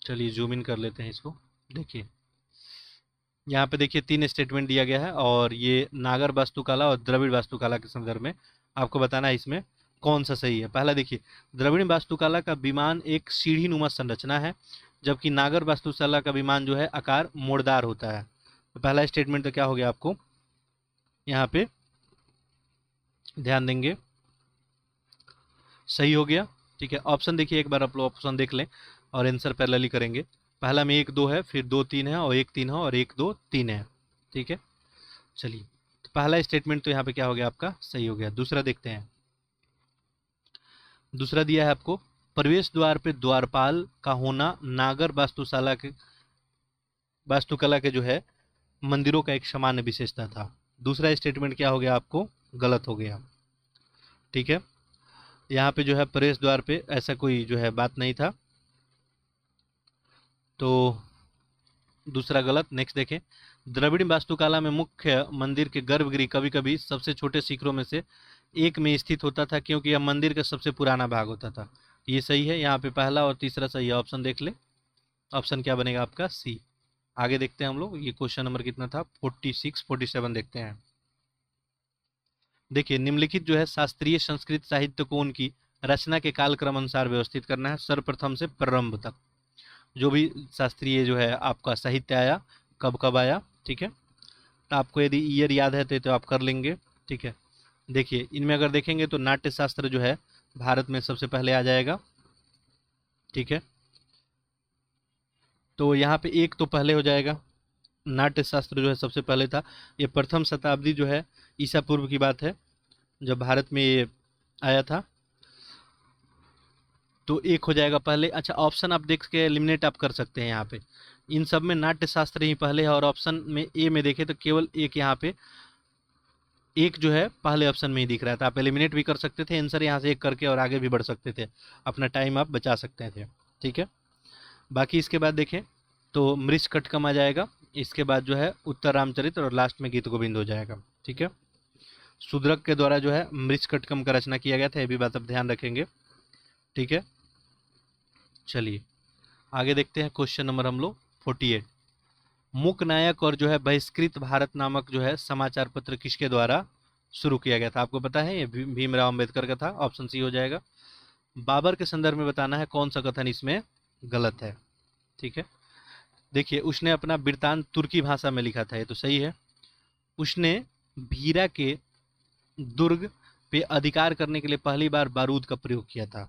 A: चलिए जूम इन कर लेते हैं इसको। देखिए यहाँ पे देखिए 3 स्टेटमेंट दिया गया है और ये नागर वास्तुकला और द्रविड़ वास्तुकला के संदर्भ में आपको बताना है इसमें कौन सा सही है। पहला देखिए, द्रविड़ वास्तुकला का विमान एक सीढ़ी नुमा संरचना है, जबकि नागर वास्तुकला का विमान जो है आकार मोड़दार होता है। तो पहला स्टेटमेंट तो क्या हो गया, आपको यहाँ पे ध्यान देंगे सही हो गया। ठीक है, ऑप्शन देखिए एक बार आप लोग ऑप्शन देख लें और आंसर पैरेलली करेंगे। पहला में 1 2 है, फिर 2 3 है और 1 3 है और 1 2 3 है। ठीक है, चलिए तो पहला स्टेटमेंट तो यहाँ पे क्या हो गया, आपका सही हो गया। दूसरा देखते हैं। दूसरा दिया है आपको, प्रवेश द्वार पे द्वारपाल का होना नागर वास्तुकला के जो है मंदिरों का एक सामान्य विशेषता था। दूसरा स्टेटमेंट क्या हो गया, आपको गलत हो गया। ठीक है, यहाँ पे जो है प्रवेश द्वार पे ऐसा कोई जो है बात नहीं था, तो दूसरा गलत। नेक्स्ट देखें, द्रविड़ वास्तुकला में मुख्य मंदिर के गर्भगृह कभी कभी सबसे छोटे शिखरों में से एक में स्थित होता था, क्योंकि यह मंदिर का सबसे पुराना भाग होता था। ये सही है, यहाँ पे पहला और तीसरा सही है। ऑप्शन देख ले, ऑप्शन क्या बनेगा आपका, सी। आगे देखते हैं हम लोग, ये क्वेश्चन नंबर कितना था, 46 47 देखते हैं। देखिए निम्नलिखित जो है शास्त्रीय संस्कृत साहित्य को उनकी रचना के कालक्रम अनुसार व्यवस्थित करना है, सर्वप्रथम से प्रारंभ तक। जो भी शास्त्रीय जो है आपका साहित्य आया, कब कब आया। ठीक है, तो आपको यदि ईयर याद है तो आप कर लेंगे। ठीक है, देखिए इनमें अगर देखेंगे तो नाट्य शास्त्र जो है भारत में सबसे पहले आ जाएगा। ठीक है, तो यहाँ पे एक तो पहले हो जाएगा, नाट्य शास्त्र जो है सबसे पहले था। ये प्रथम शताब्दी जो है ईसा पूर्व की बात है, जब भारत में ये आया था। तो एक हो जाएगा पहले। अच्छा, ऑप्शन आप देख के एलिमिनेट आप कर सकते हैं यहाँ पे। इन सब में नाट्य शास्त्र ही पहले है, और ऑप्शन में ए में देखें तो केवल एक यहाँ पे एक जो है पहले ऑप्शन में ही दिख रहा था। आप एलिमिनेट भी कर सकते थे आंसर यहाँ से एक करके और आगे भी बढ़ सकते थे, अपना टाइम आप बचा सकते थे। ठीक है, बाकी इसके बाद देखें तो मृच्छकटकम आ जाएगा, इसके बाद जो है उत्तर रामचरित, और लास्ट में गीत गोविंद हो जाएगा। ठीक है, शूद्रक के द्वारा जो है मृच्छकटकम का रचना किया गया था, ये भी बात आप ध्यान रखेंगे। ठीक है, चलिए आगे देखते हैं क्वेश्चन नंबर हम लोग 48। मूक नायक और जो है बहिष्कृत भारत नामक जो है समाचार पत्र किसके द्वारा शुरू किया गया था? आपको पता है ये भीमराव अंबेडकर का था, ऑप्शन सी हो जाएगा। बाबर के संदर्भ में बताना है कौन सा कथन इसमें गलत है। ठीक है, देखिए उसने अपना वृत्तांत तुर्की भाषा में लिखा था, ये तो सही है। उसने भीरा के दुर्ग पे अधिकार करने के लिए पहली बार बारूद का प्रयोग किया था,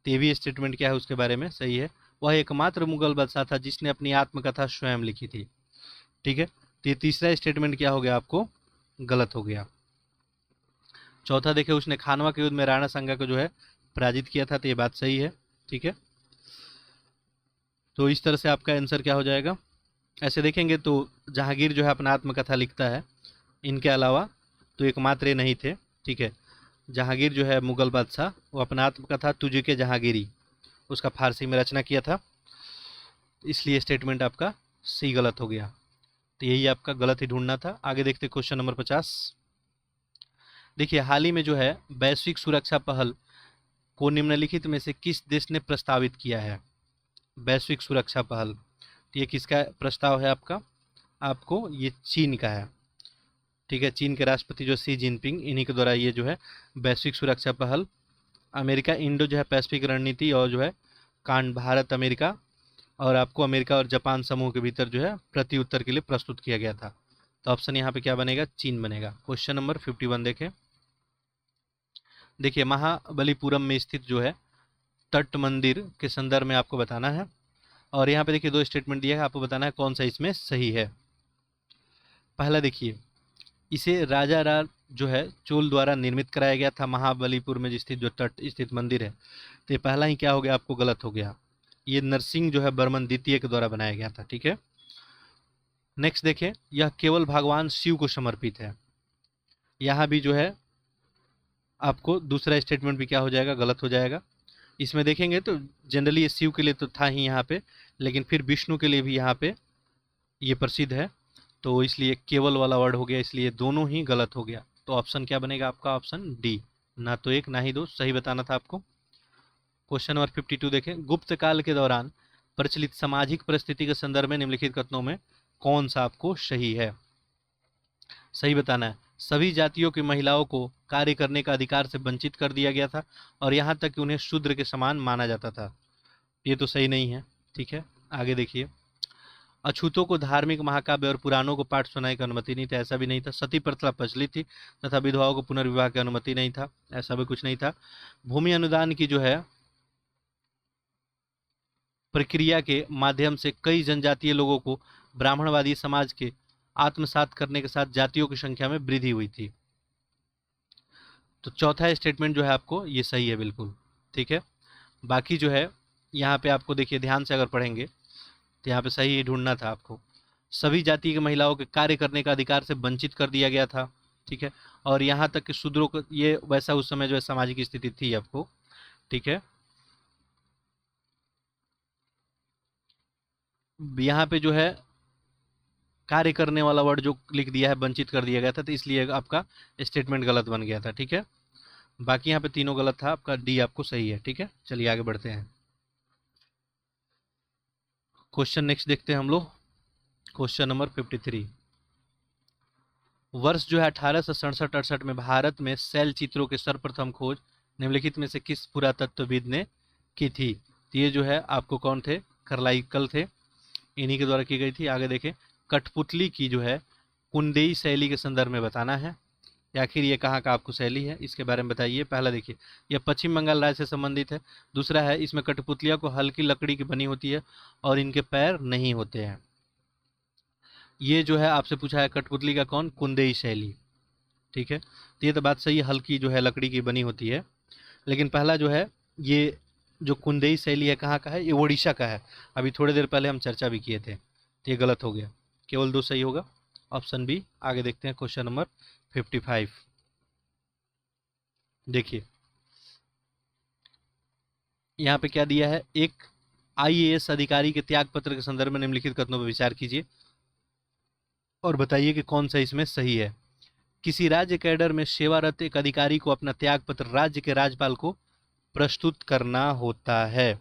A: तो ये भी स्टेटमेंट क्या है उसके बारे में सही है। वह एकमात्र मुगल बादशाह था जिसने अपनी आत्मकथा स्वयं लिखी थी। ठीक है, तो ये तीसरा स्टेटमेंट क्या हो गया आपको गलत हो गया। चौथा देखिए उसने खानवा के युद्ध में राणा सांगा को जो है पराजित किया था, तो ये बात सही है। ठीक है, तो इस तरह से आपका आंसर क्या हो जाएगा। ऐसे देखेंगे तो जहांगीर जो है अपना आत्मकथा लिखता है, इनके अलावा तो एकमात्र ये नहीं थे। ठीक है, जहांगीर जो है मुगल बादशाह, वो अपना आत्मकथा तुझे के जहांगीरी उसका फारसी में रचना किया था, इसलिए स्टेटमेंट आपका सी गलत हो गया। तो यही आपका गलत ही ढूंढना था। आगे देखते क्वेश्चन नंबर 50। देखिए हाल ही में जो है वैश्विक सुरक्षा पहल को निम्नलिखित में से किस देश ने प्रस्तावित किया है? वैश्विक सुरक्षा पहल, तो ये किसका प्रस्ताव है आपका? आपको ये चीन का है। ठीक है, चीन के राष्ट्रपति जो शी जिनपिंग, इन्हीं के द्वारा ये जो है वैश्विक सुरक्षा पहल अमेरिका इंडो जो है पैसिफिक रणनीति और जो है कांड भारत अमेरिका और आपको अमेरिका और जापान समूह के भीतर जो है प्रति उत्तर के लिए प्रस्तुत किया गया था। तो ऑप्शन यहाँ पे क्या बनेगा? चीन बनेगा। क्वेश्चन नंबर 51 देखें। देखिए महाबलीपुरम में स्थित जो है तट मंदिर के संदर्भ में आपको बताना है, और यहाँ पे देखिए दो स्टेटमेंट दिया है, आपको बताना है कौन सा इसमें सही है। पहला देखिए, इसे राजा राज जो है चोल द्वारा निर्मित कराया गया था, महाबलीपुर में स्थित जो तट स्थित मंदिर है। तो ये पहला ही क्या हो गया आपको गलत हो गया, ये नरसिंह जो है बर्मन द्वितीय के द्वारा बनाया गया था। ठीक है, नेक्स्ट देखें, यह केवल भगवान शिव को समर्पित है। यहाँ भी जो है आपको दूसरा स्टेटमेंट भी क्या हो जाएगा गलत हो जाएगा। इसमें देखेंगे तो जनरली ये शिव के लिए तो था ही यहाँ पे, लेकिन फिर विष्णु के लिए भी यहाँ पे ये प्रसिद्ध है, तो इसलिए केवल वाला वर्ड हो गया, इसलिए दोनों ही गलत हो गया। तो ऑप्शन क्या बनेगा आपका? ऑप्शन डी, ना तो एक ना ही दो, सही बताना था आपको। क्वेश्चन नंबर 52 देखें। गुप्त काल के दौरान प्रचलित सामाजिक परिस्थिति के संदर्भ में निम्नलिखित कथनों में कौन सा आपको सही है? सही बताना है। सभी जातियों की महिलाओं को कार्य करने का अधिकार से वंचित कर दिया गया था, और यहाँ तक कि उन्हें शूद्र के समान माना जाता था। ये तो सही नहीं है। ठीक है, आगे देखिए। अछूतों को धार्मिक महाकाव्य और पुराणों को पाठ सुनाने की अनुमति नहीं था, ऐसा भी नहीं था। सती प्रथा प्रचलित थी तथा विधवाओं को पुनर्विवाह की अनुमति नहीं था, ऐसा भी कुछ नहीं था। भूमि अनुदान की जो है प्रक्रिया के माध्यम से कई जनजातीय लोगों को ब्राह्मणवादी समाज के आत्मसात करने के साथ जातियों की संख्या में वृद्धि हुई थी। तो चौथा स्टेटमेंट जो है आपको ये सही है बिल्कुल। ठीक है, बाकी जो है यहाँ पे आपको देखिए ध्यान से अगर पढ़ेंगे तो यहाँ पे सही ही ढूंढना था आपको। सभी जाति की महिलाओं के कार्य करने का अधिकार से वंचित कर दिया गया था। ठीक है, और यहाँ तक कि शूद्रों को, ये वैसा उस समय जो है सामाजिक स्थिति थी आपको। ठीक है, यहाँ पे जो है कार्य करने वाला वर्ड जो लिख दिया है वंचित कर दिया गया था, तो इसलिए आपका स्टेटमेंट गलत बन गया था। ठीक है, बाकी यहाँ पे तीनों गलत था, आपका डी आपको सही है। ठीक है, चलिए आगे बढ़ते हैं। क्वेश्चन नेक्स्ट देखते हैं हम लोग। Question number 53। वर्ष जो है 1867-68 में भारत में शैल चित्रों के सर्वप्रथम खोज निम्नलिखित में से किस पुरातत्वविद ने की थी? तो ये जो है आपको कौन थे? करलाइकल थे, इन्हीं के द्वारा की गई थी। आगे देखें, कठपुतली की जो है कुंदेई शैली के संदर्भ में बताना है। आखिर ये कहाँ का आपको शैली है, इसके बारे में बताइए। पहला देखिए, यह पश्चिम बंगाल राज्य से संबंधित है। दूसरा है, इसमें कठपुतलियाँ को हल्की लकड़ी की बनी होती है और इनके पैर नहीं होते हैं। ये जो है आपसे पूछा है कठपुतली का कौन? कुंदेई शैली। ठीक है, तो ये तो बात सही है, हल्की जो है लकड़ी की बनी होती है। लेकिन पहला जो है ये जो कुंदेई शैली है कहाँ का है, ये उड़ीसा का है। अभी थोड़ी देर पहले हम चर्चा भी किए थे, तो ये गलत हो गया। केवल दो सही होगा, ऑप्शन बी। आगे देखते हैं क्वेश्चन नंबर 55। देखिए यहाँ पे क्या दिया है, एक आईएएस अधिकारी के त्याग पत्र के संदर्भ में निम्नलिखित कथनों पर विचार कीजिए और बताइए कि कौन सा इसमें सही है। किसी राज्य कैडर में सेवारत एक अधिकारी को अपना त्याग पत्र राज्य के राज्यपाल को प्रस्तुत करना होता है।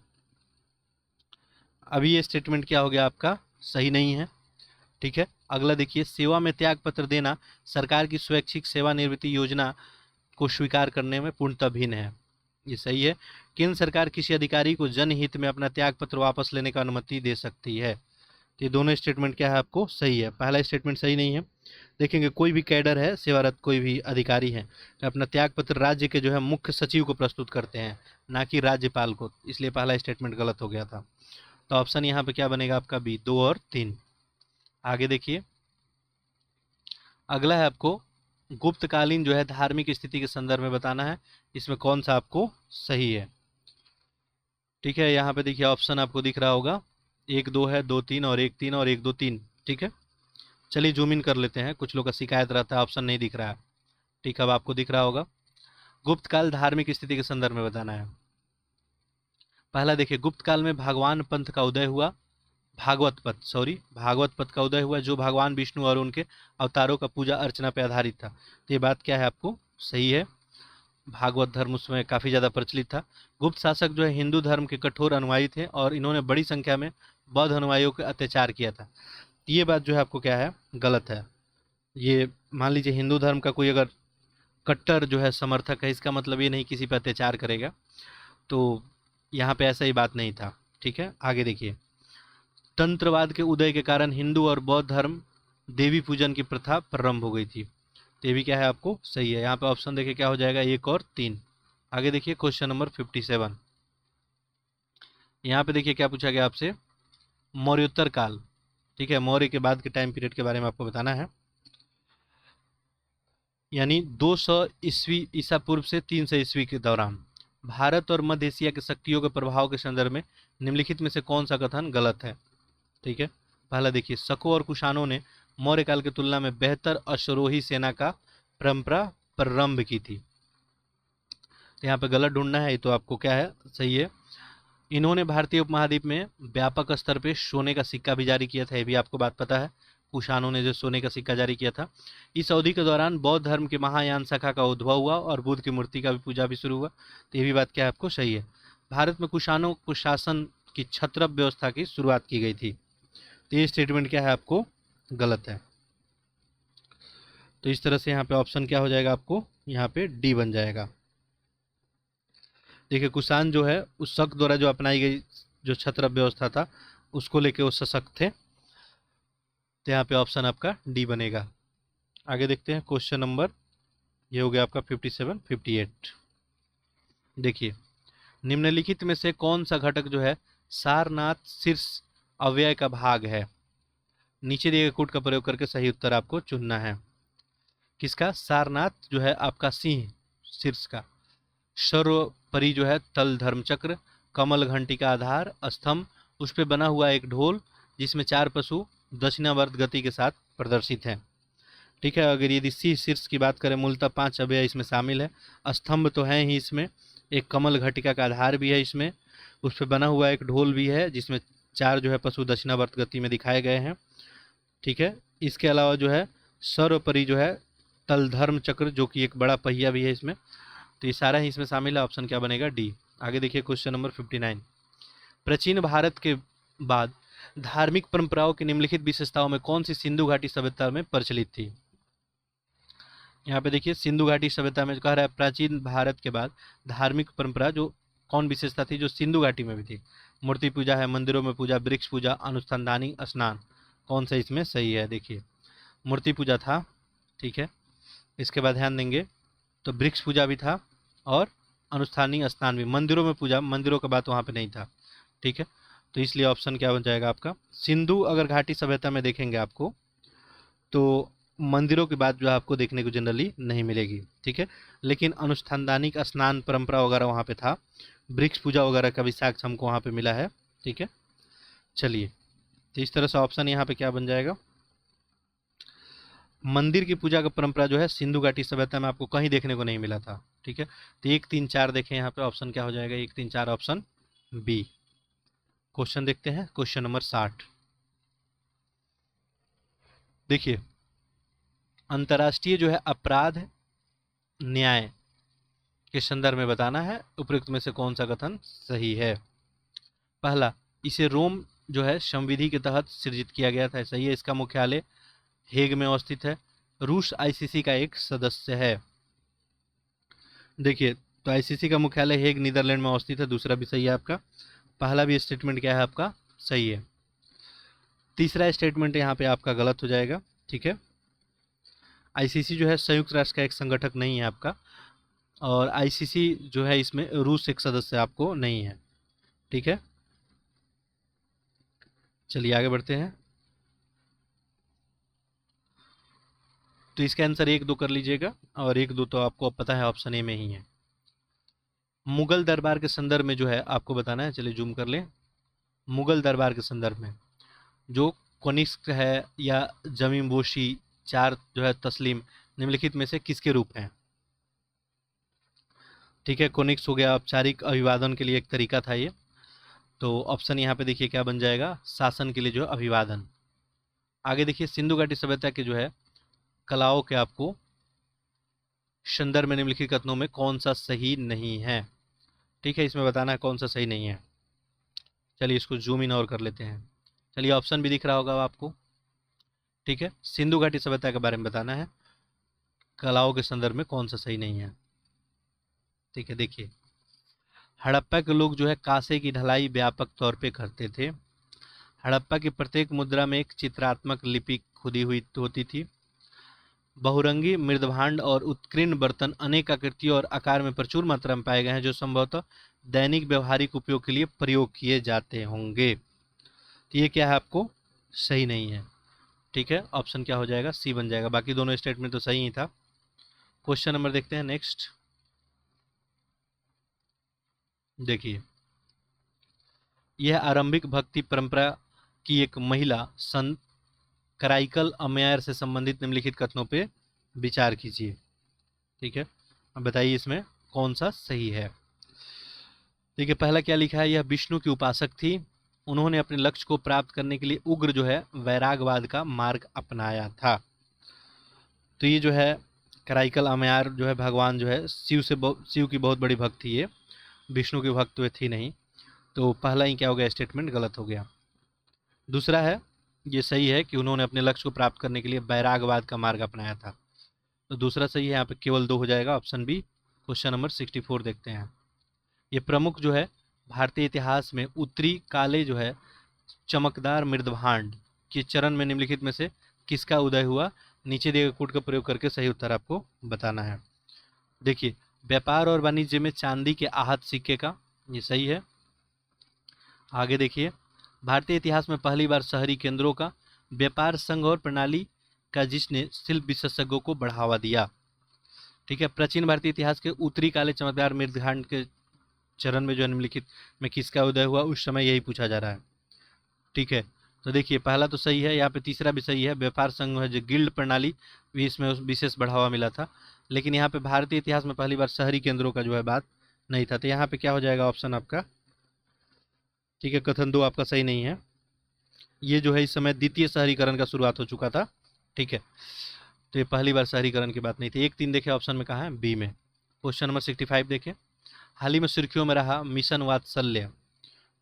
A: अभी ये स्टेटमेंट क्या हो गया आपका, सही नहीं है। ठीक है, अगला देखिए, सेवा में त्याग पत्र देना सरकार की स्वैच्छिक सेवानिवृत्ति योजना को स्वीकार करने में पूर्णतः भिन्न है। ये सही है। केंद्र सरकार किसी अधिकारी को जनहित में अपना त्याग पत्र वापस लेने का अनुमति दे सकती है। तो ये दोनों स्टेटमेंट क्या है आपको, सही है। पहला स्टेटमेंट सही नहीं है। देखेंगे कोई भी कैडर है, सेवारत कोई भी अधिकारी है, तो अपना त्याग पत्र राज्य के जो है मुख्य सचिव को प्रस्तुत करते हैं, ना कि राज्यपाल को, इसलिए पहला स्टेटमेंट गलत हो गया था। तो ऑप्शन यहाँ पे क्या बनेगा आपका, बी, 2 और 3। आगे देखिए, अगला है आपको गुप्तकालीन जो है धार्मिक स्थिति के संदर्भ में बताना है, इसमें कौन सा आपको सही है। ठीक है, यहाँ पे देखिए ऑप्शन आपको दिख रहा होगा, 1 2 है, 2 3 और 1 3 और 1 2 3। ठीक है, चलिए जूम इन कर लेते हैं, कुछ लोग का शिकायत रहता है ऑप्शन नहीं दिख रहा है। ठीक है, अब आपको दिख रहा होगा। गुप्त काल धार्मिक स्थिति के संदर्भ में बताना है। पहला देखिए, गुप्त काल में भगवान पंथ का उदय हुआ, भागवत पथ का उदय हुआ, जो भगवान विष्णु और उनके अवतारों का पूजा अर्चना पर आधारित था। तो ये बात क्या है आपको, सही है। भागवत धर्म उसमें काफ़ी ज़्यादा प्रचलित था। गुप्त शासक जो है हिंदू धर्म के कठोर अनुयायी थे और इन्होंने बड़ी संख्या में बौद्ध अनुयायियों के अत्याचार किया था। ये बात जो है आपको क्या है, गलत है। ये मान लीजिए हिंदू धर्म का कोई अगर कट्टर जो है समर्थक है, इसका मतलब ये नहीं किसी पर अत्याचार करेगा, तो यहाँ पे ऐसा ही बात नहीं था। ठीक है, आगे देखिए, तंत्रवाद के उदय के कारण हिंदू और बौद्ध धर्म देवी पूजन की प्रथा प्रारंभ हो गई थी। तो ये भी क्या है आपको, सही है। यहाँ पे ऑप्शन देखिए क्या हो जाएगा, 1 और 3। आगे देखिए क्वेश्चन नंबर 57। यहाँ पे देखिए क्या पूछा गया आपसे, मौर्योत्तर काल। ठीक है, मौर्य के बाद के टाइम पीरियड के बारे में आपको बताना है, यानी 200 ईस्वी ईसा पूर्व से 300 ईस्वी के दौरान भारत और मध्य एशिया के शक्तियों के प्रभाव के संदर्भ में निम्नलिखित में से कौन सा कथन गलत है। ठीक है, पहला देखिए, शकों और कुषाणों ने मौर्य काल की तुलना में बेहतर अश्वरोही सेना का परंपरा प्रारंभ की थी। तो यहाँ पे गलत ढूंढना है, तो आपको क्या है, सही है। इन्होंने भारतीय उपमहाद्वीप में व्यापक स्तर पे सोने का सिक्का भी जारी किया था, ये भी आपको बात पता है। कुषाणों ने जो सोने का सिक्का जारी किया था। इस अवधि के दौरान बौद्ध धर्म के महायान शाखा का उद्भव हुआ और बुद्ध की मूर्ति का भी पूजा भी शुरू हुआ। तो ये भी बात क्या है आपको, सही है। भारत में कुषाणों को शासन की छत्रप व्यवस्था की शुरुआत की गई थी। तो ये स्टेटमेंट क्या है आपको, गलत है। तो इस तरह से यहाँ पे ऑप्शन क्या हो जाएगा आपको, यहाँ पे डी बन जाएगा। देखिए कुषाण जो है उस शक द्वारा जो अपनाई गई जो छत्रप व्यवस्था था उसको लेके वो सशक्त थे। तो यहाँ पे ऑप्शन आपका डी बनेगा। आगे देखते हैं क्वेश्चन नंबर, ये हो गया आपका 57 58। देखिए, निम्नलिखित में से कौन सा घटक जो है सारनाथ शीर्ष अव्यय का भाग है। नीचे दिए गए कोड का प्रयोग करके सही उत्तर आपको चुनना है। किसका, सारनाथ जो है आपका सिंह शीर्ष का, सर्वोपरि जो है तल धर्मचक्र, कमल घंटी का आधार, स्तंभ, उस पर बना हुआ एक ढोल जिसमें 4 पशु दक्षिणावर्त गति के साथ प्रदर्शित हैं। ठीक है, अगर यदि सी शीर्ष की बात करें, मूलतः 5 अवयव इसमें शामिल है। स्तंभ तो है ही इसमें, एक कमल घटिका का आधार भी है इसमें, उस पर बना हुआ एक ढोल भी है जिसमें 4 जो है पशु दक्षिणावर्त गति में दिखाए गए हैं। ठीक है, इसके अलावा जो है सर्वोपरि जो है तल धर्म चक्र जो कि एक बड़ा पहिया भी है इसमें। तो ये सारा ही इसमें शामिल है, ऑप्शन क्या बनेगा, डी। आगे देखिए क्वेश्चन नंबर 59। प्राचीन भारत के बाद धार्मिक परंपराओं की निम्नलिखित विशेषताओं में कौन सी सिंधु घाटी सभ्यता में प्रचलित थी। यहाँ पे देखिए सिंधु घाटी सभ्यता में कह रहा है प्राचीन भारत के बाद धार्मिक परंपरा जो कौन विशेषता थी जो सिंधु घाटी में भी थी। मूर्ति पूजा है, मंदिरों में पूजा, वृक्ष पूजा, अनुसंधानी स्नान, कौन सा इसमें सही है। देखिए मूर्ति पूजा था, ठीक है, इसके बाद ध्यान देंगे तो वृक्ष पूजा भी था और अनुष्ठानीय स्नान भी, मंदिरों में पूजा, मंदिरों का बात वहाँ पे नहीं था। ठीक है, तो इसलिए ऑप्शन क्या बन जाएगा आपका, सिंधु अगर घाटी सभ्यता में देखेंगे आपको तो मंदिरों की बात जो है आपको देखने को जनरली नहीं मिलेगी, ठीक है। लेकिन अनुसंधानिक स्नान परंपरा वगैरह वहाँ पे था, वृक्ष पूजा वगैरह का भी साक्ष्य हमको वहाँ पे मिला है, ठीक है। चलिए, तो इस तरह से ऑप्शन यहाँ पे क्या बन जाएगा, मंदिर की पूजा का परंपरा जो है सिंधु घाटी सभ्यता में आपको कहीं देखने को नहीं मिला था, ठीक है। तो 1 3 4 देखें यहाँ पे ऑप्शन क्या हो जाएगा, 1 3 4 ऑप्शन बी। क्वेश्चन देखते हैं, क्वेश्चन नंबर 60। देखिए, अंतर्राष्ट्रीय जो है अपराध न्याय के संदर्भ में बताना है उपयुक्त में से कौन सा कथन सही है। पहला, इसे रोम जो है संविधि के तहत सृजित किया गया था, सही है। इसका मुख्यालय हेग में अवस्थित है। रूस आईसीसी का एक सदस्य है। देखिए, तो आईसीसी का मुख्यालय हेग नीदरलैंड में अवस्थित है, दूसरा भी सही है आपका। पहला भी स्टेटमेंट क्या है आपका, सही है। तीसरा स्टेटमेंट यहाँ पे आपका गलत हो जाएगा, ठीक है। आईसीसी जो है संयुक्त राष्ट्र का एक संगठक नहीं है आपका, और आईसीसी जो है इसमें रूस एक सदस्य आपको नहीं है, ठीक है। चलिए आगे बढ़ते हैं। तो इसका आंसर 1 2 कर लीजिएगा, और 1 2 तो आपको अब पता है ऑप्शन ए में ही है। मुगल दरबार के संदर्भ में जो है आपको बताना है, चलिए जूम कर लें। मुगल दरबार के संदर्भ में जो कनिष्क है या जमींबोशी, चार जो है तस्लीम, निम्नलिखित में से किसके रूप हैं, ठीक है। कोनिक्स हो गया, औपचारिक अभिवादन के लिए एक तरीका था ये। तो ऑप्शन यहाँ पे देखिए क्या बन जाएगा, शासन के लिए जो है अभिवादन। आगे देखिए, सिंधु घाटी सभ्यता के जो है कलाओं के आपको संदर्भ में निम्नलिखित कथनों में कौन सा सही नहीं है, ठीक है। इसमें बताना है कौन सा सही नहीं है। चलिए इसको जूम इन और कर लेते हैं। चलिए, ऑप्शन भी दिख रहा होगा आपको, ठीक है। सिंधु घाटी सभ्यता के बारे में बताना है, कलाओं के संदर्भ में कौन सा सही नहीं है, ठीक है। देखिए, हड़प्पा के लोग जो है कांसे की ढलाई व्यापक तौर पे करते थे। हड़प्पा की प्रत्येक मुद्रा में एक चित्रात्मक लिपि खुदी हुई होती थी। बहुरंगी मृदभांड और उत्कीर्ण बर्तन अनेक आकृतियों और आकार में प्रचुर मात्रा में पाए गए हैं, जो संभवतः दैनिक व्यवहारिक उपयोग के लिए प्रयोग किए जाते होंगे। तो ये क्या है आपको सही नहीं है, ठीक है। ऑप्शन क्या हो जाएगा, सी बन जाएगा। बाकी दोनों स्टेटमेंट तो सही ही था। क्वेश्चन नंबर देखते हैं नेक्स्ट। देखिए, यह आरंभिक भक्ति परंपरा की एक महिला संत कराइकल अम्यार से संबंधित निम्नलिखित कथनों पे विचार कीजिए, ठीक है। अब बताइए इसमें कौन सा सही है। देखिए, पहला क्या लिखा है, यह विष्णु की उपासक थी। उन्होंने अपने लक्ष्य को प्राप्त करने के लिए उग्र जो है वैरागवाद का मार्ग अपनाया था। तो ये जो है कराइकल अम्यार जो है भगवान जो है शिव की बहुत बड़ी भक्त थी, ये विष्णु की भक्त वे थी नहीं। तो पहला ही क्या हो गया, स्टेटमेंट गलत हो गया। दूसरा है, ये सही है कि उन्होंने अपने लक्ष्य को प्राप्त करने के लिए वैरागवाद का मार्ग अपनाया था। तो दूसरा सही है, यहाँ पे केवल 2 हो जाएगा, ऑप्शन बी। क्वेश्चन नंबर 64 देखते हैं। ये प्रमुख जो है भारतीय इतिहास में उत्तरी काले जो है चमकदार मृदभांड के चरण में निम्नलिखित में से किसका उदय हुआ, नीचे दिए गए कोड का प्रयोग करके सही उत्तर आपको बताना है। देखिए, व्यापार और वाणिज्य में चांदी के आहत सिक्के का, ये सही है। आगे देखिए, भारतीय इतिहास में पहली बार शहरी केंद्रों का व्यापार संघ और प्रणाली का जिसने शिल्प विशेषज्ञों को बढ़ावा दिया, ठीक है। प्राचीन भारतीय इतिहास के उत्तरी काले चमकदार मृदभांड के चरण में जो निम्नलिखित में किसका उदय हुआ, उस समय यही पूछा जा रहा है, ठीक है। तो देखिए, पहला तो सही है, यहाँ पे तीसरा भी सही है। व्यापार संघ है जो गिल्ड प्रणाली भी इसमें विशेष बढ़ावा मिला था, लेकिन यहाँ पे भारतीय इतिहास में पहली बार शहरी केंद्रों का जो है बात नहीं था। तो यहाँ पे क्या हो जाएगा ऑप्शन आपका, ठीक है। कथन 2 आपका सही नहीं है। ये जो है इस समय द्वितीय शहरीकरण का शुरुआत हो चुका था, ठीक है। तो ये पहली बार शहरीकरण की बात नहीं थी। 1 3 देखे ऑप्शन में कहाँ है, बी में। क्वेश्चन नंबर 65 देखें। हाल ही में सुर्खियों में रहा मिशन वात्सल्य,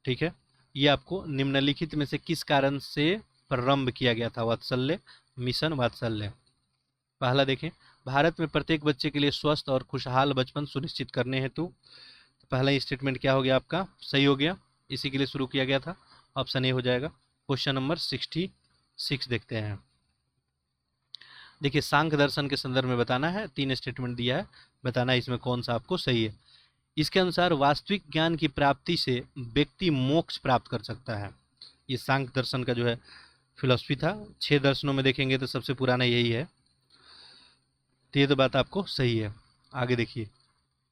A: ठीक है। ये आपको निम्नलिखित में से किस कारण से प्रारंभ किया गया था, वात्सल्य, मिशन वात्सल्य। पहला देखें, भारत में प्रत्येक बच्चे के लिए स्वस्थ और खुशहाल बचपन सुनिश्चित करने हेतु। पहला ही स्टेटमेंट क्या हो गया आपका, सही हो गया, इसी के लिए शुरू किया गया था, ऑप्शन ए हो जाएगा। क्वेश्चन नंबर 66 देखते हैं। देखिए, सांख्य दर्शन के संदर्भ में बताना है, 3 स्टेटमेंट दिया है, बताना है इसमें कौन सा आपको सही है। इसके अनुसार वास्तविक ज्ञान की प्राप्ति से व्यक्ति मोक्ष प्राप्त कर सकता है। ये सांख्य दर्शन का जो है फिलॉसफी था। 6 दर्शनों में देखेंगे तो सबसे पुराना यही है, तो ये तो बात आपको सही है। आगे देखिए,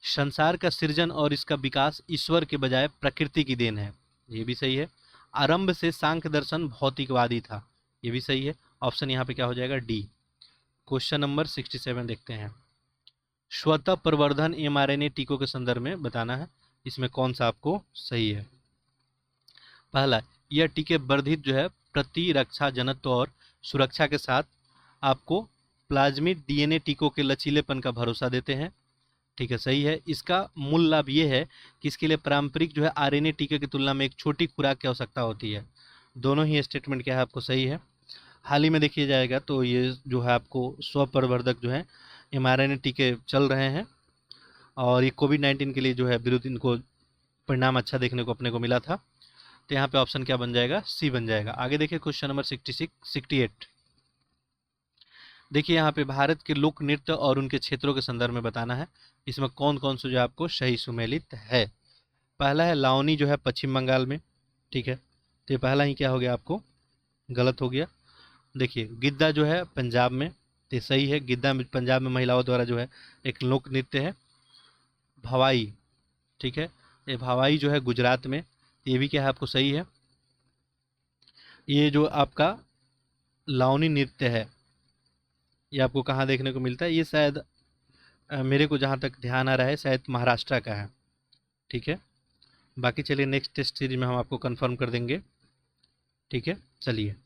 A: संसार का सृजन और इसका विकास ईश्वर के बजाय प्रकृति की देन है, ये भी सही है। आरंभ से सांख्य दर्शन भौतिकवादी था, ये भी सही है। ऑप्शन यहाँ पे क्या हो जाएगा, डी। क्वेश्चन नंबर 67 देखते हैं। स्वतः प्रवर्धन mRNA टीकों के संदर्भ में बताना है, इसमें कौन सा आपको सही है। पहला, यह टीके वर्धित जो है प्रतिरक्षा जनत्व और सुरक्षा के साथ आपको प्लाज्मिड डीएनए टीकों के लचीलेपन का भरोसा देते हैं, ठीक है, सही है। इसका मूल लाभ ये है कि इसके लिए पारंपरिक जो है आरएनए टीके की तुलना में एक छोटी खुराक की आवश्यकता होती है। दोनों ही स्टेटमेंट क्या है आपको सही है। हाल ही में देखिए जाएगा तो ये जो है आपको स्वप्रवर्धक जो है mRNA टीके चल रहे हैं, और ये कोविड-19 के लिए जो है विरुद्ध इनको परिणाम अच्छा देखने को अपने को मिला था। तो यहाँ पे ऑप्शन क्या बन जाएगा, सी बन जाएगा। आगे देखिए क्वेश्चन नंबर 68। देखिए यहाँ पे भारत के लोक नृत्य और उनके क्षेत्रों के संदर्भ में बताना है, इसमें कौन कौन से जो आपको सही सुमेलित है। पहला है लावनी जो है पश्चिम बंगाल में, ठीक है, तो ये पहला ही क्या हो गया आपको गलत हो गया। देखिए गिद्दा जो है पंजाब में, तो सही है, गिद्दा पंजाब में महिलाओं द्वारा जो है एक लोक नृत्य है। भवाई, ठीक है, ये भवाई जो है गुजरात में, ये भी क्या है आपको सही है। ये जो आपका लावनी नृत्य है ये आपको कहाँ देखने को मिलता है, ये शायद मेरे को जहाँ तक ध्यान आ रहा है शायद महाराष्ट्र का है, ठीक है। बाकी चलिए नेक्स्ट टेस्ट सीरीज में हम आपको कंफर्म कर देंगे, ठीक है। चलिए,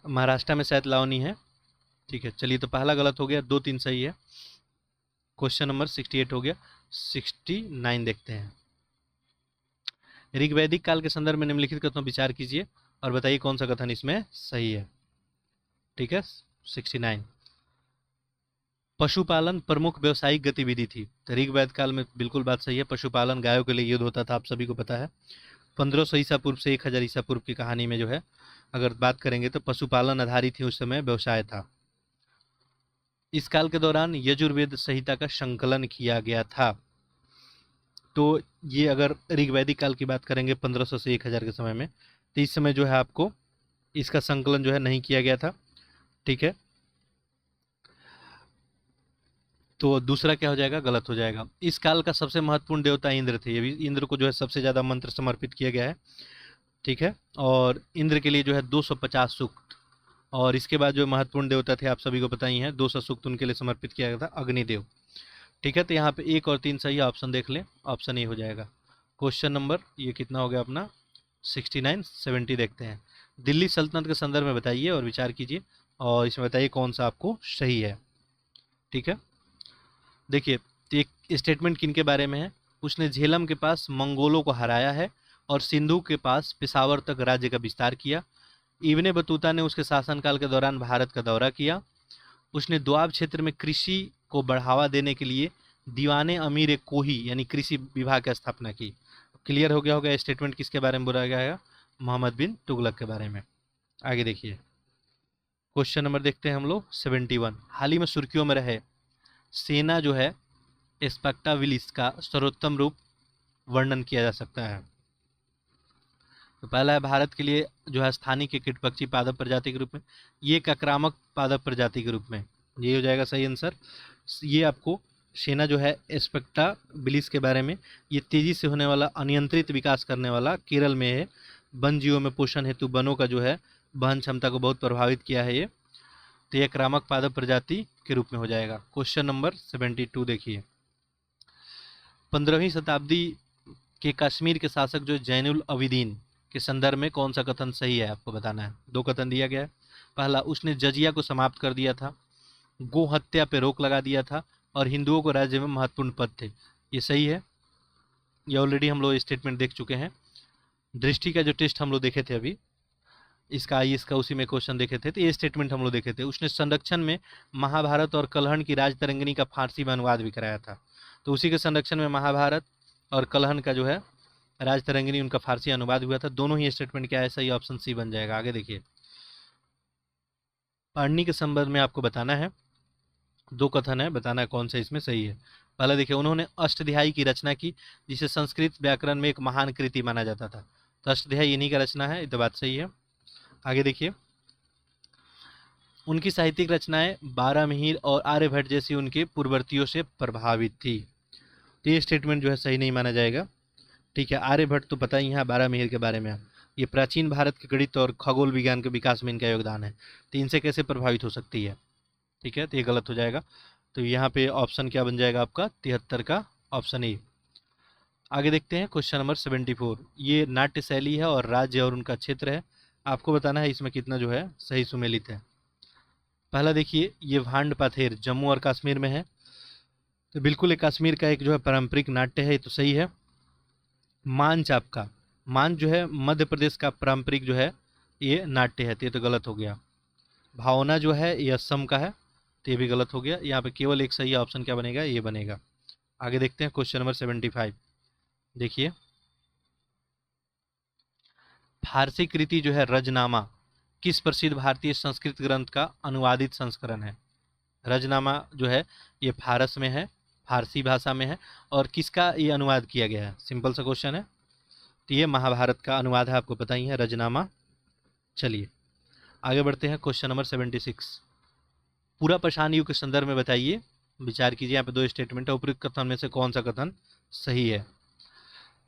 A: महाराष्ट्र में शायद लावनी है, ठीक है। चलिए, तो पहला गलत हो गया, 2-3 सही है। क्वेश्चन नंबर 68 हो गया। 69 देखते हैं। ऋग्वैदिक काल के संदर्भ में निम्नलिखित कथनों विचार कीजिए और बताइए कौन सा कथन इसमें सही है, ठीक है। 69, पशुपालन प्रमुख व्यावसायिक गतिविधि थी, तो ऋग्वैद काल में बिल्कुल बात सही है। पशुपालन, गायों के लिए युद्ध होता था, आप सभी को पता है। 1500 ईसा पूर्व से 1000 ईसा पूर्व की कहानी में जो है अगर बात करेंगे तो पशुपालन आधारित ही उस समय व्यवसाय था। इस काल के दौरान यजुर्वेद संहिता का संकलन किया गया था। तो ये अगर ऋग्वैदिक काल की बात करेंगे 1500 से 1000 के समय में, तो इस समय जो है आपको इसका संकलन जो है नहीं किया गया था, ठीक है। तो दूसरा क्या हो जाएगा, गलत हो जाएगा। इस काल का सबसे महत्वपूर्ण देवता इंद्र थे, ये भी इंद्र को जो है सबसे ज़्यादा मंत्र समर्पित किया गया है, ठीक है। और इंद्र के लिए जो है 250 सूक्त, और इसके बाद जो महत्वपूर्ण देवता थे आप सभी को पता ही है, 200 सूक्त उनके लिए समर्पित किया गया था, अग्निदेव, ठीक है। तो यहाँ पे 1 और 3 सही, ऑप्शन देख लें, ऑप्शन ए हो जाएगा। क्वेश्चन नंबर ये कितना हो गया अपना 69, 70 देखते हैं। दिल्ली सल्तनत के संदर्भ में बताइए और विचार कीजिए, और इसमें बताइए कौन सा आपको सही है, ठीक है। देखिए, एक स्टेटमेंट किनके बारे में है, उसने झेलम के पास मंगोलों को हराया है और सिंधु के पास पेशावर तक राज्य का विस्तार किया। इब्ने बतूता ने उसके शासनकाल के दौरान भारत का दौरा किया। उसने दोआब क्षेत्र में कृषि को बढ़ावा देने के लिए दीवाने अमीर कोही यानी कृषि विभाग की स्थापना की। क्लियर हो गया होगा स्टेटमेंट किसके बारे में बोला गया है, मोहम्मद बिन तुगलक के बारे में। आगे देखिए क्वेश्चन नंबर देखते हैं हम लोग 71। हाल ही में सुर्खियों में रहे सेना जो है स्पेक्टाविलिस का सर्वोत्तम रूप वर्णन किया जा सकता है। तो पहला है भारत के लिए जो है स्थानीय के कीट पक्षी पादप प्रजाति के रूप में, ये एक आक्रामक पादप प्रजाति के रूप में, ये हो जाएगा सही आंसर। ये आपको सेना जो है स्पेक्टाविलिस के बारे में, ये तेजी से होने वाला अनियंत्रित विकास करने वाला केरल में है, वन जीवों में पोषण हेतु वनों का जो है वहन क्षमता को बहुत प्रभावित किया है ये, तो ये आक्रामक पादप प्रजाति के रूप में हो जाएगा। क्वेश्चन नंबर 72 देखिए। 15वीं शताब्दी के कश्मीर के शासक जो जैनुल अबिदीन के संदर्भ में कौन सा कथन सही है आपको बताना है। 2 कथन दिया गया है। पहला, उसने जजिया को समाप्त कर दिया था, गो हत्या पे रोक लगा दिया था, और हिंदुओं को राज्य में महत्वपूर्ण पद थे, ये सही है। ये ऑलरेडी हम लोग स्टेटमेंट देख चुके हैं। दृष्टि का जो टेस्ट हम लोग देखे थे अभी, इसका IAS का उसी में क्वेश्चन देखे थे, तो ये स्टेटमेंट हम लोग देखे थे। उसने संरक्षण में महाभारत और कलहन की राजतरंगिणी का फारसी में अनुवाद भी कराया था, तो उसी के संरक्षण में महाभारत और कलहन का जो है राजतरंगिणी उनका फारसी अनुवाद हुआ था। दोनों ही स्टेटमेंट क्या है सही, ऑप्शन सी बन जाएगा। आगे देखिए पाणिनि के संबंध में आपको बताना है, 2 कथन है, बताना है कौन सा इसमें सही है। पहला देखिए, उन्होंने अष्टध्यायी की रचना की, जिसे संस्कृत व्याकरण में एक महान कृति माना जाता था, तो अष्टध्यायी इन्हीं का रचना है, ये तो बात सही है। आगे देखिए उनकी साहित्यिक रचनाएं बारहमिहिर और आर्यभट्ट जैसी उनके पूर्ववर्तियों से प्रभावित थी। तो ये स्टेटमेंट जो है सही नहीं माना जाएगा। ठीक है, आर्यभट्ट तो पता ही है, बारहमिहिर के बारे में ये प्राचीन भारत के गणित और खगोल विज्ञान के विकास में इनका योगदान है, तो इनसे कैसे प्रभावित हो सकती है। ठीक है, तो ये गलत हो जाएगा। तो यहाँ पे ऑप्शन क्या बन जाएगा आपका 73 का ऑप्शन ए। आगे देखते हैं क्वेश्चन नंबर 74। ये नाट्य शैली है और राज्य और उनका क्षेत्र है, आपको बताना है इसमें कितना जो है सही सुमेलित है। पहला देखिए, ये भांड पाथेर जम्मू और कश्मीर में है, तो बिल्कुल ये कश्मीर का एक जो है पारंपरिक नाट्य है, ये तो सही है। मांच आपका, मांच जो है मध्य प्रदेश का पारंपरिक जो है ये नाट्य है, तो ये तो गलत हो गया। भावना जो है ये असम का है, तो ये भी गलत हो गया। यहाँ पे केवल एक सही ऑप्शन क्या बनेगा, ये बनेगा। आगे देखते हैं क्वेश्चन नंबर 75। देखिए, फारसी कृति जो है रजनामा किस प्रसिद्ध भारतीय संस्कृत ग्रंथ का अनुवादित संस्करण है। रजनामा जो है ये फारस में है, फारसी भाषा में है, और किसका ये अनुवाद किया गया है, सिंपल सा क्वेश्चन है। तो ये महाभारत का अनुवाद है, आपको पता ही है रजनामा। चलिए आगे बढ़ते हैं क्वेश्चन नंबर 76। पूरा पाषाण युग के संदर्भ में बताइए, विचार कीजिए। यहाँ पे दो स्टेटमेंट है, उपयुक्त कथन में से कौन सा कथन सही है।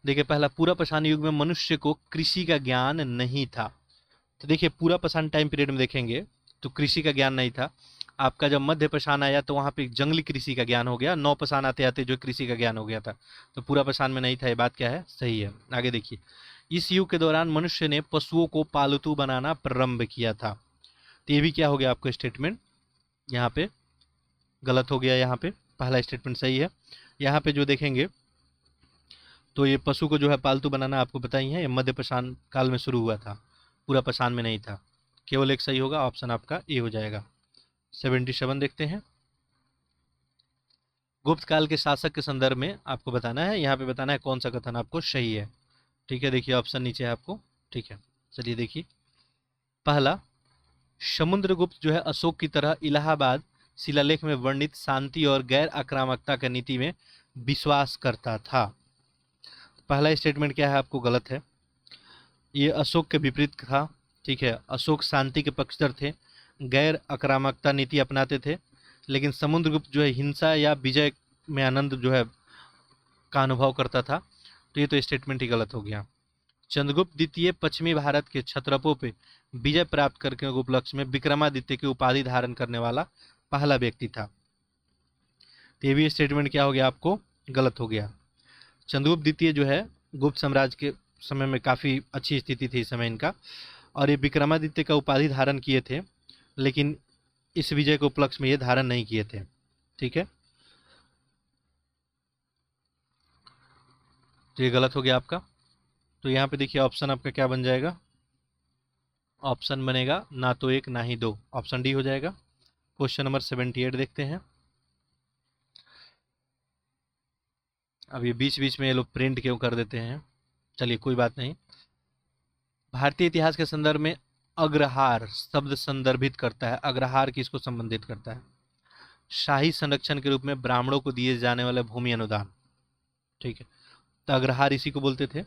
A: देखिए, पहला, पूरा पाषाण युग में मनुष्य को कृषि का ज्ञान नहीं था। तो देखिए, पूरा पाषाण टाइम पीरियड में देखेंगे तो कृषि का ज्ञान नहीं था। आपका जब मध्य पाषाण आया तो वहाँ पे जंगली कृषि का ज्ञान हो गया, नौ पाषाण आते आते जो कृषि का ज्ञान हो गया था, तो पूरा पाषाण में नहीं था। ये बात क्या है, सही है। आगे देखिए, इस युग के दौरान मनुष्य ने पशुओं को पालतू बनाना प्रारंभ किया था। तो ये भी क्या हो गया आपका स्टेटमेंट, यहाँ पे गलत हो गया। यहाँ पे पहला स्टेटमेंट सही है। यहाँ पे जो देखेंगे तो ये पशु को जो है पालतू बनाना आपको पता ही है, ये मध्य पाषाण काल में शुरू हुआ था, पूरा पाषाण में नहीं था। केवल एक सही होगा, ऑप्शन आपका ए हो जाएगा। 77 देखते हैं। गुप्त काल के शासक के संदर्भ में आपको बताना है, यहाँ पे बताना है कौन सा कथन आपको सही है। ठीक है, देखिए ऑप्शन नीचे है आपको। ठीक है, चलिए देखिए, पहला, समुद्रगुप्त जो है अशोक की तरह इलाहाबाद शिलालेख में वर्णित शांति और गैर आक्रामकता की नीति में विश्वास करता था। पहला स्टेटमेंट क्या है आपको गलत है, ये अशोक के विपरीत था। ठीक है, अशोक शांति के पक्षधर थे, गैर आक्रामकता नीति अपनाते थे, लेकिन समुद्रगुप्त जो है हिंसा या विजय में आनंद जो है का अनुभव करता था, तो ये तो स्टेटमेंट ही गलत हो गया। चंद्रगुप्त द्वितीय पश्चिमी भारत के क्षत्रपों पे विजय प्राप्त करने के उपलक्ष्य में विक्रमादित्य की उपाधि धारण करने वाला पहला व्यक्ति था, तो ये भी स्टेटमेंट क्या हो गया आपको गलत हो गया। चंद्रगुप्त द्वितीय जो है गुप्त साम्राज्य के समय में काफ़ी अच्छी स्थिति थी इस समय इनका, और ये विक्रमादित्य का उपाधि धारण किए थे, लेकिन इस विजय के उपलक्ष्य में ये धारण नहीं किए थे। ठीक है, तो ये गलत हो गया आपका। तो यहाँ पे देखिए ऑप्शन आपका क्या बन जाएगा, ऑप्शन बनेगा ना तो एक ना ही दो, ऑप्शन डी हो जाएगा। क्वेश्चन नंबर 78 देखते हैं। अब ये बीच बीच में ये लोग प्रिंट क्यों कर देते हैं, चलिए कोई बात नहीं। भारतीय इतिहास के संदर्भ में अग्रहार शब्द संदर्भित करता है, अग्रहार किसको संबंधित करता है, शाही संरक्षण के रूप में ब्राह्मणों को दिए जाने वाले भूमि अनुदान। ठीक है, तो अग्रहार इसी को बोलते थे,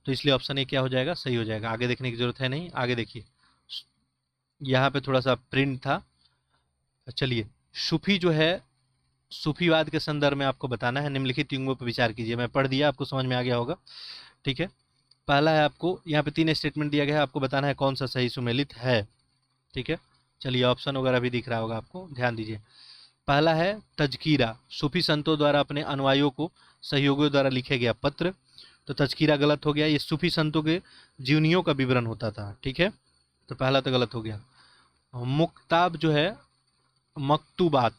A: तो इसलिए ऑप्शन ए क्या हो जाएगा, सही हो जाएगा। आगे देखने की जरूरत है नहीं। आगे देखिए, यहाँ पे थोड़ा सा प्रिंट था। चलिए, सूफी जो है, सूफीवाद के संदर्भ में आपको बताना है, निम्नलिखित युग्मों पर विचार कीजिए। मैं पढ़ दिया, आपको समझ में आ गया होगा। ठीक है, पहला है आपको यहाँ पे 3 स्टेटमेंट दिया गया है, आपको बताना है कौन सा सही सुमेलित है। ठीक है, चलिए ऑप्शन वगैरह भी दिख रहा होगा आपको, ध्यान दीजिए। पहला है तजकीरा, सूफी संतों द्वारा अपने अनुयायियों को सहयोगियों द्वारा लिखे गया पत्र, तो तजकीरा गलत हो गया, ये सूफी संतों के जीवनियों का विवरण होता था। ठीक है, तो पहला तो गलत हो गया। मुक्ताब जो है मकतूबात,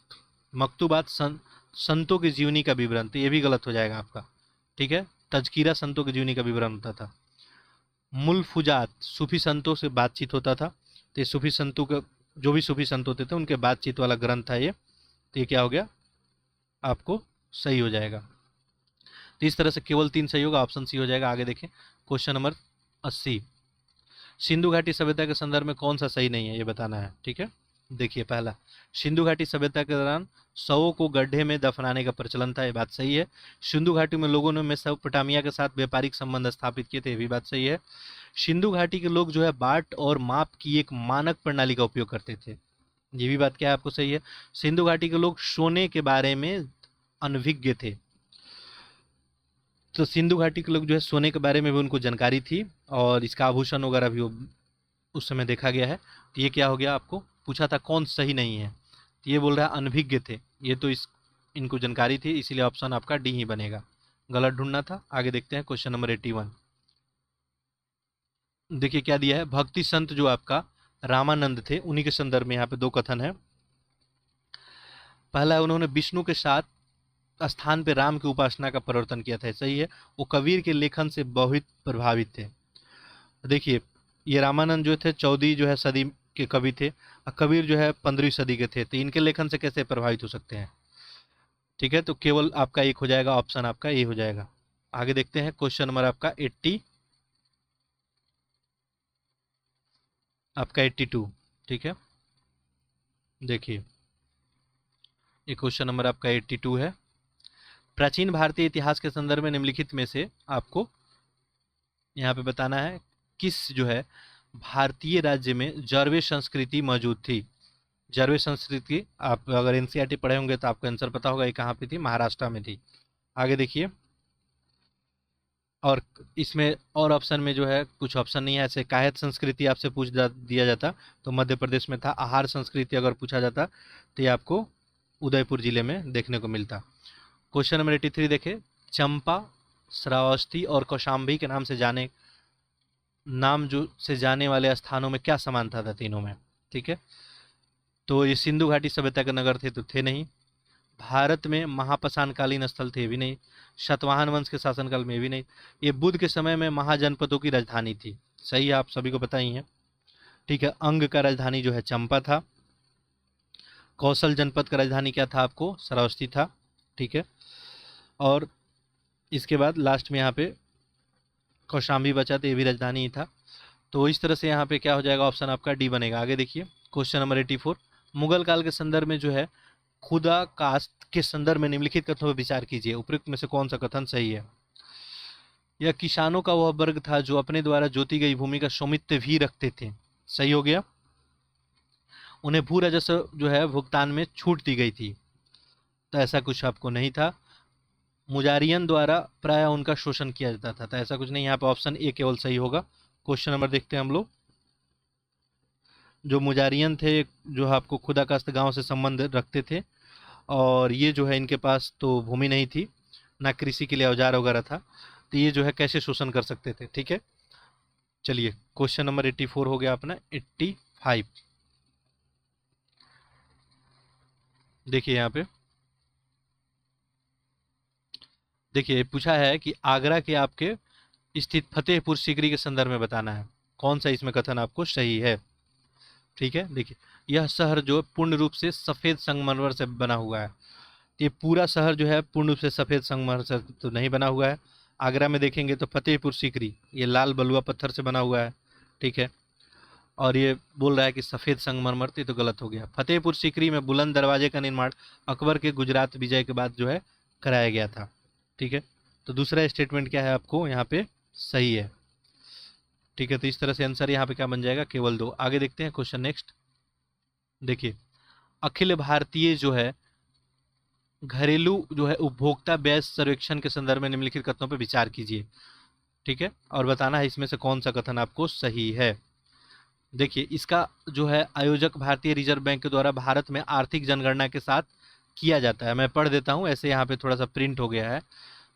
A: मकतूबात संतों की जीवनी का विवरण, तो ये भी गलत हो जाएगा आपका। ठीक है, तजकीरा संतों की जीवनी का विवरण होता था। मुलफुजात सूफी संतों से बातचीत होता था, तो ये सूफी संतों का, जो भी सूफी संत होते थे उनके बातचीत वाला ग्रंथ था ये, तो ये क्या हो गया आपको सही हो जाएगा। तो इस तरह से केवल 3 सही होगा, ऑप्शन सी हो जाएगा। आगे देखें क्वेश्चन नंबर 80। सिंधु घाटी सभ्यता के संदर्भ में कौन सा सही नहीं है, ये बताना है। ठीक है, देखिए पहला, सिंधु घाटी सभ्यता के दौरान शवों को गड्ढे में दफनाने का प्रचलन था, ये बात सही है। सिंधु घाटी में लोगों ने मेसोपोटामिया के साथ व्यापारिक संबंध स्थापित किए थे, ये भी बात सही है। सिंधु घाटी के लोग जो है बाट और माप की एक मानक प्रणाली का उपयोग करते थे। ये भी बात क्या है आपको सही है। सिंधु घाटी के लोग सोने के बारे में अनभिज्ञ थे। तो सिंधु घाटी के लोग जो है सोने के बारे में भी उनको जानकारी थी और इसका आभूषण वगैरह भी उस समय देखा गया है। तो ये क्या हो गया, आपको पूछा था कौन सही नहीं है, तो ये बोल रहा है अनभिज्ञ थे। ये तो इनको जानकारी थी, इसीलिए ऑप्शन आपका डी ही बनेगा। गलत ढूंढना था। आगे देखते हैं क्वेश्चन नंबर 81। देखिए क्या दिया है, भक्ति संत जो आपका रामानंद थे उन्हीं के संदर्भ में यहाँ पे दो कथन है। पहला है, उन्होंने विष्णु के साथ स्थान पे राम की उपासना का प्रवर्तन किया था, सही है। वो कबीर के लेखन से बहुत प्रभावित थे। देखिए ये रामानंद जो थे 14वीं जो है सदी के कवि थे और कबीर जो है 15वीं सदी के थे, तो इनके लेखन से कैसे प्रभावित हो सकते हैं। ठीक है, तो केवल आपका एक हो जाएगा, ऑप्शन आपका ए हो जाएगा। आगे देखते हैं क्वेश्चन नंबर आपका 82। ठीक है, देखिए ये क्वेश्चन नंबर आपका 82 है। प्राचीन भारतीय इतिहास के संदर्भ में निम्नलिखित में से आपको यहाँ पे बताना है किस जो है भारतीय राज्य में जारवे संस्कृति मौजूद थी। जारवे संस्कृति आप अगर एनसीईआरटी पढ़े होंगे तो आपको आंसर पता होगा ये कहाँ पे थी, महाराष्ट्र में थी। आगे देखिए, और इसमें और ऑप्शन में जो है कुछ ऑप्शन नहीं है। ऐसे कायस्थ संस्कृति आपसे दिया जाता तो मध्य प्रदेश में था। आहार संस्कृति अगर पूछा जाता तो ये आपको उदयपुर जिले में देखने को मिलता। क्वेश्चन नंबर 83 देखे, चंपा, श्रावस्ती और कौशाम्बी के नाम से जाने वाले स्थानों में क्या समानता था तीनों में। ठीक है, तो ये सिंधु घाटी सभ्यता के नगर थे तो थे नहीं। भारत में महापाषाणकालीन स्थल थे भी नहीं। शतवाहन वंश के शासनकाल में भी नहीं। ये बुद्ध के समय में महाजनपदों की राजधानी थी, सही है, आप सभी को पता ही है। ठीक है, अंग का राजधानी जो है चंपा था। कौशल जनपद का राजधानी क्या था, आपको श्रावस्ती था। ठीक है, और इसके बाद लास्ट में यहाँ पे कौशाम्बी बचा तो ये भी राजधानी ही था। तो इस तरह से यहाँ पे क्या हो जाएगा, ऑप्शन आपका डी बनेगा। आगे देखिए क्वेश्चन नंबर 84, मुगल काल के संदर्भ में जो है खुदा कास्ट के संदर्भ में निम्नलिखित कथनों पर विचार कीजिए। उपयुक्त में से कौन सा कथन सही है। यह किसानों का वह वर्ग था जो अपने द्वारा जोती गई भूमि का स्वामित्व भी रखते थे, सही हो गया। उन्हें भू राजस्व जो है भुगतान में छूट दी गई थी, तो ऐसा कुछ आपको नहीं था। मुजारियन द्वारा प्राय उनका शोषण किया जाता था, तो ऐसा कुछ नहीं। यहाँ पे ऑप्शन ए केवल सही होगा। क्वेश्चन नंबर देखते हैं हम लोग। जो मुजारियन थे जो आपको खुदाकास्त गांव से संबंध रखते थे और ये जो है इनके पास तो भूमि नहीं थी, ना कृषि के लिए औजार वगैरह था, तो ये जो है कैसे शोषण कर सकते थे। ठीक है, चलिए क्वेश्चन नंबर 84 हो गया अपना। 85 देखिए, यहाँ पे देखिए पूछा है कि आगरा के आपके स्थित फतेहपुर सीकरी के संदर्भ में बताना है कौन सा इसमें कथन आपको सही है। ठीक है, देखिए यह शहर जो पूर्ण रूप से सफ़ेद संगमरमर से बना हुआ है। ये पूरा शहर जो है पूर्ण रूप से सफ़ेद संगमरमर से तो नहीं बना हुआ है। आगरा में देखेंगे तो फतेहपुर सीकरी ये लाल बलुआ पत्थर से बना हुआ है। ठीक है, और ये बोल रहा है कि सफ़ेद संगमरमर, तो गलत हो गया। फतेहपुर सीकरी में बुलंद दरवाजे का निर्माण अकबर के गुजरात विजय के बाद जो है कराया गया था। ठीक है, तो दूसरा स्टेटमेंट क्या है आपको यहाँ पे सही है। ठीक है, तो इस तरह से आंसर यहाँ पे क्या बन जाएगा, केवल 2। आगे देखते हैं क्वेश्चन नेक्स्ट। देखिए अखिल भारतीय जो है घरेलू जो है उपभोक्ता व्यय सर्वेक्षण के संदर्भ में निम्नलिखित कथनों पर विचार कीजिए। ठीक है, और बताना है इसमें से कौन सा कथन आपको सही है। देखिए इसका जो है आयोजक भारतीय रिजर्व बैंक के द्वारा भारत में आर्थिक जनगणना के साथ किया जाता है। मैं पढ़ देता हूँ, ऐसे यहाँ पे थोड़ा सा प्रिंट हो गया है,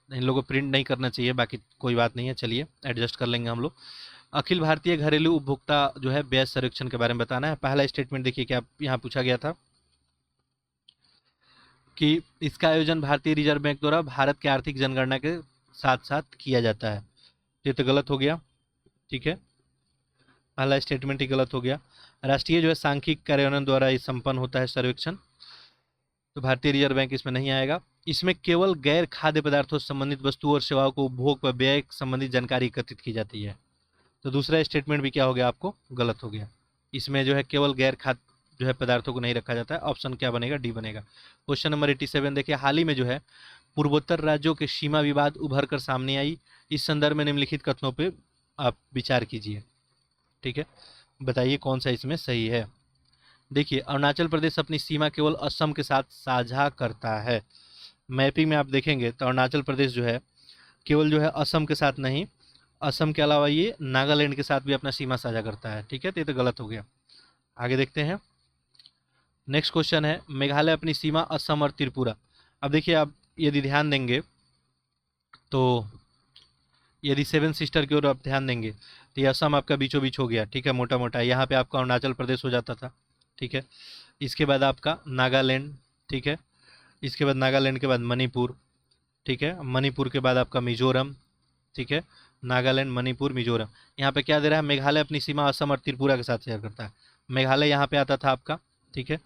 A: इन लोगों को प्रिंट नहीं करना चाहिए, बाकी कोई बात नहीं है, चलिए एडजस्ट कर लेंगे हम लोग। अखिल भारतीय घरेलू उपभोक्ता जो है व्यय सर्वेक्षण के बारे में बताना है। पहला स्टेटमेंट देखिए क्या यहाँ पूछा गया था कि इसका आयोजन भारतीय रिजर्व बैंक द्वारा भारत के आर्थिक जनगणना के साथ साथ किया जाता है, ये तो गलत हो गया। ठीक है, पहला स्टेटमेंट ही गलत हो गया। राष्ट्रीय जो है सांख्यिक कार्यान्वयन द्वारा ये संपन्न होता है सर्वेक्षण, तो भारतीय रिजर्व बैंक इसमें नहीं आएगा। इसमें केवल गैर खाद्य पदार्थों से संबंधित वस्तुओं और सेवाओं को उपभोग व व्यय संबंधित जानकारी एकत्रित की जाती है, तो दूसरा स्टेटमेंट भी क्या हो गया आपको गलत हो गया। इसमें जो है केवल गैर खाद्य जो है पदार्थों को नहीं रखा जाता है। ऑप्शन क्या बनेगा, डी बनेगा। क्वेश्चन नंबर 87 देखिए, हाल ही में जो है पूर्वोत्तर राज्यों के सीमा विवाद उभर कर सामने आई। इस संदर्भ में निम्नलिखित कथनों पर आप विचार कीजिए। ठीक है, बताइए कौन सा इसमें सही है। देखिए, अरुणाचल प्रदेश अपनी सीमा केवल असम के साथ साझा करता है। मैपिंग में आप देखेंगे तो अरुणाचल प्रदेश जो है केवल जो है असम के साथ नहीं, असम के अलावा ये नागालैंड के साथ भी अपना सीमा साझा करता है। ठीक है, तो ये तो गलत हो गया। आगे देखते हैं। नेक्स्ट क्वेश्चन है, मेघालय अपनी सीमा असम और त्रिपुरा। अब देखिए, आप यदि ध्यान देंगे तो यदि सेवन सिस्टर की ओर आप ध्यान देंगे तो ये असम आपका बीचों बीच हो गया। ठीक है, मोटा मोटा यहाँ पे आपका अरुणाचल प्रदेश हो जाता था। ठीक है, इसके बाद आपका नागालैंड। ठीक है, इसके बाद नागालैंड के बाद मणिपुर। ठीक है, मणिपुर के बाद आपका मिजोरम। ठीक है, नागालैंड, मणिपुर, मिजोरम। यहाँ पे क्या दे रहा है, मेघालय अपनी सीमा असम और त्रिपुरा के साथ शेयर करता है। मेघालय यहाँ पे आता था आपका। ठीक है,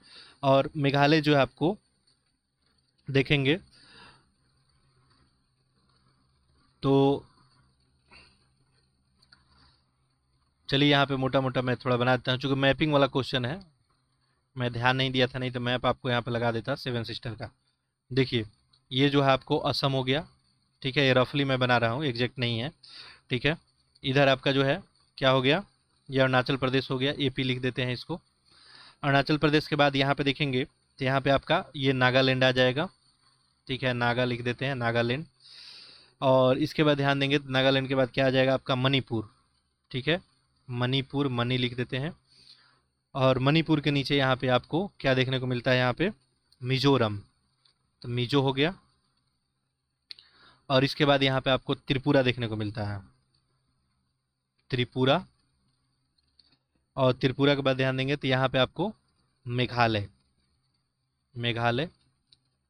A: और मेघालय जो है आपको देखेंगे तो चलिए यहाँ पे मोटा मोटा मैं थोड़ा बना देता हूँ, चूँकि मैपिंग वाला क्वेश्चन है, मैं ध्यान नहीं दिया था, नहीं तो मैप आपको यहाँ पे लगा देता सेवन सिस्टर का। देखिए, ये जो है आपको असम हो गया। ठीक है, ये रफली मैं बना रहा हूँ, एग्जैक्ट नहीं है। ठीक है, इधर आपका जो है क्या हो गया, ये अरुणाचल प्रदेश हो गया, एपी लिख देते हैं इसको। अरुणाचल प्रदेश के बाद यहाँ पे देखेंगे तो यहाँ पे आपका ये नागालैंड आ जाएगा। ठीक है, नागा लिख देते हैं, नागालैंड। और इसके बाद ध्यान देंगे तो नागालैंड के बाद क्या आ जाएगा आपका मणिपुर। ठीक है, मणिपुर, मणि लिख देते हैं। और मणिपुर के नीचे यहाँ पे आपको क्या देखने को मिलता है, यहाँ पे मिजोरम, तो मिजो हो गया। और इसके बाद यहाँ पे आपको त्रिपुरा देखने को मिलता है, त्रिपुरा। और त्रिपुरा के बाद ध्यान देंगे तो यहाँ पे आपको मेघालय, मेघालय।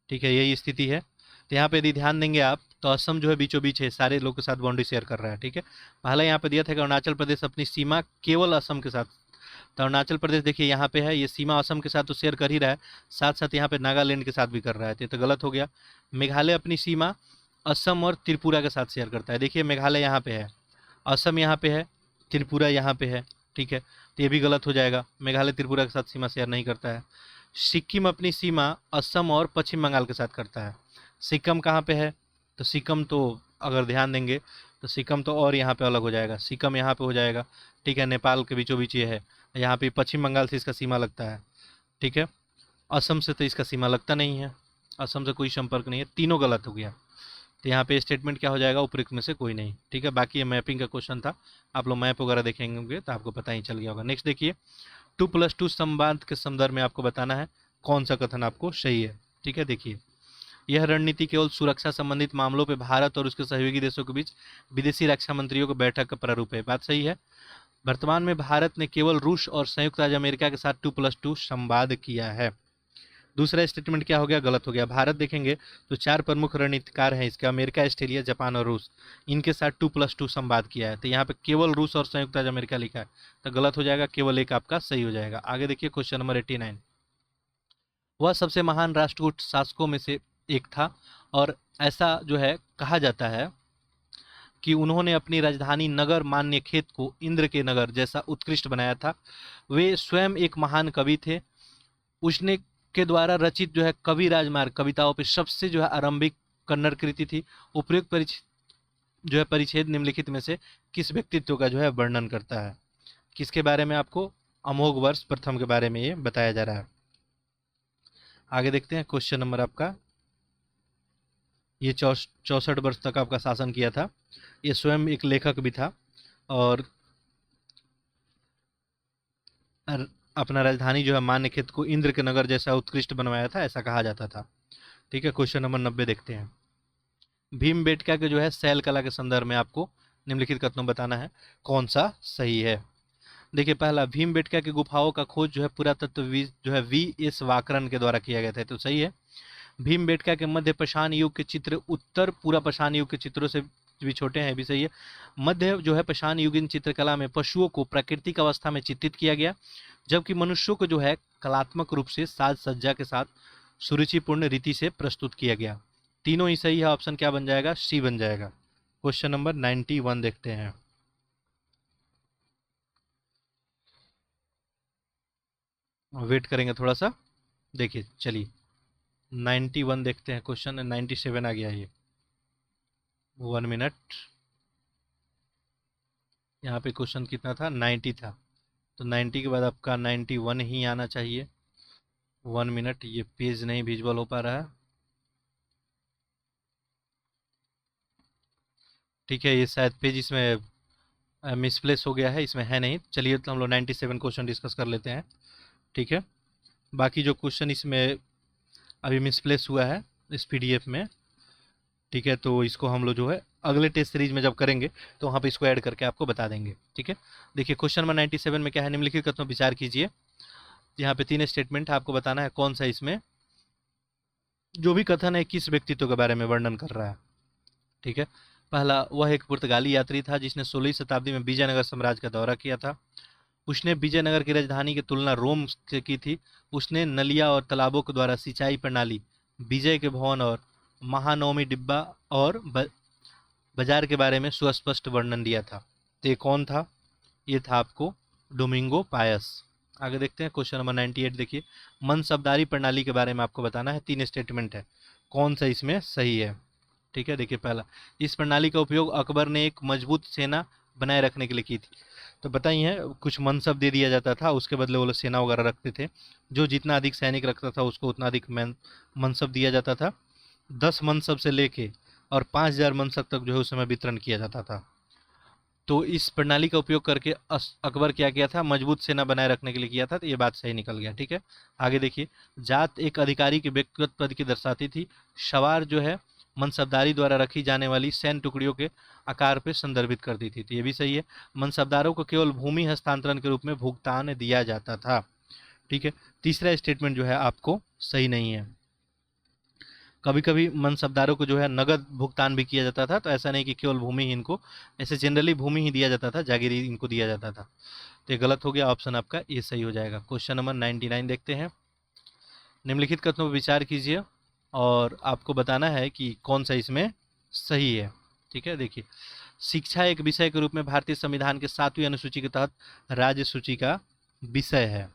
A: ठीक है, यही स्थिति है। तो यहाँ पे यदि ध्यान देंगे आप तो असम जो है बीचों बीच है, सारे लोग के साथ बाउंड्री शेयर कर रहा है। ठीक है, पहला यहाँ पे दिया था कि अरुणाचल प्रदेश अपनी सीमा केवल असम के साथ, तो अरुणाचल प्रदेश देखिए यहाँ पे है, ये सीमा असम के साथ तो शेयर कर ही रहा है, साथ साथ यहाँ पे नागालैंड के साथ भी कर रहा है, तो ये तो गलत हो गया। मेघालय अपनी सीमा असम और त्रिपुरा के साथ शेयर करता है। देखिए, मेघालय यहाँ पे है, असम यहाँ पे है, त्रिपुरा यहाँ पे है। ठीक है, तो ये भी गलत हो जाएगा, मेघालय त्रिपुरा के साथ सीमा शेयर नहीं करता है। सिक्किम अपनी सीमा असम और पश्चिम बंगाल के साथ करता है। सिक्किम कहाँ पे है, तो सिक्किम तो अगर ध्यान देंगे तो सिक्किम तो और यहाँ पे अलग हो जाएगा, सिक्किम यहाँ पे हो जाएगा। ठीक है, नेपाल के बीचों बीच ये है, यहाँ पे पश्चिम बंगाल से इसका सीमा लगता है। ठीक है, असम से तो इसका सीमा लगता नहीं है, असम से कोई संपर्क नहीं है, तीनों गलत हो गया। तो यहाँ पे स्टेटमेंट क्या हो जाएगा, उपयुक्त में से कोई नहीं। ठीक है, बाकी ये मैपिंग का क्वेश्चन था, आप लोग मैप वगैरह देखेंगे तो आपको पता ही चल गया होगा। नेक्स्ट देखिए, 2+2 संवाद के संदर्भ में आपको बताना है कौन सा कथन आपको सही है। ठीक है, देखिए, यह रणनीति केवल सुरक्षा संबंधित मामलों पे भारत और उसके सहयोगी देशों के बीच विदेशी रक्षा मंत्रियों की बैठक का प्रारूप है। बात सही है। वर्तमान में भारत ने केवल रूस और संयुक्त राज्य अमेरिका के साथ 2+2 संवाद किया है। दूसरा स्टेटमेंट क्या हो गया, गलत हो गया। भारत देखेंगे तो 4 प्रमुख रणनीतिकार हैं इसके, अमेरिका, ऑस्ट्रेलिया, जापान और रूस, इनके साथ 2+2 संवाद किया है। तो यहाँ पे केवल रूस और संयुक्त राज्य अमेरिका लिखा है, तो गलत हो जाएगा, केवल एक आपका सही हो जाएगा। आगे देखिए, क्वेश्चन नंबर 89, वह सबसे महान राष्ट्रकूट शासकों में से एक था और ऐसा जो है कहा जाता है कि उन्होंने अपनी राजधानी नगर मान्य खेत को इंद्र के नगर जैसा उत्कृष्ट बनाया था। वे स्वयं एक महान कवि थे। उसने के द्वारा रचित जो है कवि राजमार्ग कविताओं पे सबसे जो है आरंभिक कन्नड़ कृति थी। उपयुक्त जो है परिच्छेद निम्नलिखित में से किस व्यक्तित्व का जो है वर्णन करता है, किसके बारे में, आपको अमोघ वर्ष प्रथम के बारे में ये बताया जा रहा है। आगे देखते हैं, क्वेश्चन नंबर आपका, ये 64 वर्ष तक आपका शासन किया था। ये स्वयं एक लेखक भी था और अपना राजधानी जो है मान्य खेत को इंद्र के नगर जैसा उत्कृष्ट बनवाया था, ऐसा कहा जाता था। ठीक है, क्वेश्चन नंबर 90 देखते हैं। भीमबेटका के जो है शैल कला के संदर्भ में आपको निम्नलिखित कथनों बताना है कौन सा सही है। देखिए, पहला, भीमबेटका की गुफाओं का खोज जो है पुरातत्वविद जो है V.S. वाकरन के द्वारा किया गया था, तो सही है। भीमबेटका के मध्य पाषाण युग के चित्र उत्तर पूरा पाषाण युग के चित्रों से भी छोटे हैं, भी सही है। मध्य जो है पाषाण युगीन चित्रकला में पशुओं को प्राकृतिक अवस्था में चित्रित किया गया, जबकि मनुष्यों को जो है कलात्मक रूप से साज सज्जा के साथ सुरुचिपूर्ण रीति से प्रस्तुत किया गया। तीनों ही सही है, ऑप्शन क्या बन जाएगा, सी बन जाएगा। क्वेश्चन नंबर 91 देखते हैं। वेट करेंगे थोड़ा सा, देखिए, चलिए 91 देखते हैं, क्वेश्चन 97 आ गया ये, 1 मिनट। यहाँ पे क्वेश्चन कितना था, 90 था, तो 90 के बाद आपका 91 ही आना चाहिए। 1 मिनट, ये पेज नहीं विजुअल हो पा रहा है। ठीक है, ये शायद पेज इसमें मिसप्लेस हो गया है, इसमें है नहीं। चलिए तो हम लोग 97 क्वेश्चन डिस्कस कर लेते हैं। ठीक है, बाकी जो क्वेश्चन इसमें अभी मिसप्लेस हुआ है इस पीडीएफ में, ठीक है, तो इसको हम लोग जो है अगले टेस्ट सीरीज में जब करेंगे तो वहाँ पे इसको ऐड करके आपको बता देंगे। ठीक है, देखिए क्वेश्चन नंबर 97 में क्या है, निम्नलिखित कथनों पर विचार कीजिए। यहाँ पे 3 स्टेटमेंट है, आपको बताना है कौन सा इसमें जो भी कथन है किस व्यक्तित्व के बारे में वर्णन कर रहा है। ठीक है, पहला, वह एक पुर्तगाली यात्री था जिसने 16वीं शताब्दी में विजयनगर साम्राज्य का दौरा किया था। उसने विजयनगर की राजधानी की तुलना रोम से की थी। उसने नलिया और तालाबों के द्वारा सिंचाई प्रणाली, विजय के भवन और महानवमी डिब्बा और बाजार के बारे में सुस्पष्ट वर्णन दिया था। तो ये कौन था, ये था आपको डोमिंगो पायस। आगे देखते हैं क्वेश्चन नंबर 98। देखिए, मनसबदारी प्रणाली के बारे में आपको बताना है। 3 स्टेटमेंट है, कौन सा इसमें सही है। ठीक है, देखिए पहला, इस प्रणाली का उपयोग अकबर ने एक मजबूत सेना बनाए रखने के लिए की थी। तो बताइए, कुछ मनसब दे दिया जाता था, उसके बदले वो लोग सेना वगैरह रखते थे। जो जितना अधिक सैनिक रखता था उसको उतना अधिक मनसब दिया जाता था। 10 मनसब से लेके और 5000 मनसब तक जो है उस समय वितरण किया जाता था। तो इस प्रणाली का उपयोग करके अकबर क्या किया था, मजबूत सेना बनाए रखने के लिए किया था। तो ये बात सही निकल गया। ठीक है, आगे देखिए, जात एक अधिकारी के व्यक्तिगत पद की दर्शाती थी। सवार जो है मनसबदारी द्वारा रखी जाने वाली सैन्य टुकड़ियों के आकार पर संदर्भित करती थी। तो ये भी सही है, मनसबदारों को केवल भूमि हस्तांतरण के रूप में भुगतान दिया जाता था। ठीक है, तीसरा स्टेटमेंट जो है आपको सही नहीं है। कभी कभी मनसबदारों को जो है नगद भुगतान भी किया जाता था, तो ऐसा नहीं कि केवल भूमि ही इनको, ऐसे जनरली भूमि ही दिया जाता था, जागीरी इनको दिया जाता था। तो ये गलत हो गया, ऑप्शन आपका ये सही हो जाएगा। क्वेश्चन नंबर 99 देखते हैं। निम्नलिखित कथनों पर विचार कीजिए और आपको बताना है कि कौन सा इसमें सही है। ठीक है, देखिए, शिक्षा एक विषय के रूप में भारतीय संविधान के 7वीं अनुसूची के तहत राज्य सूची का विषय है।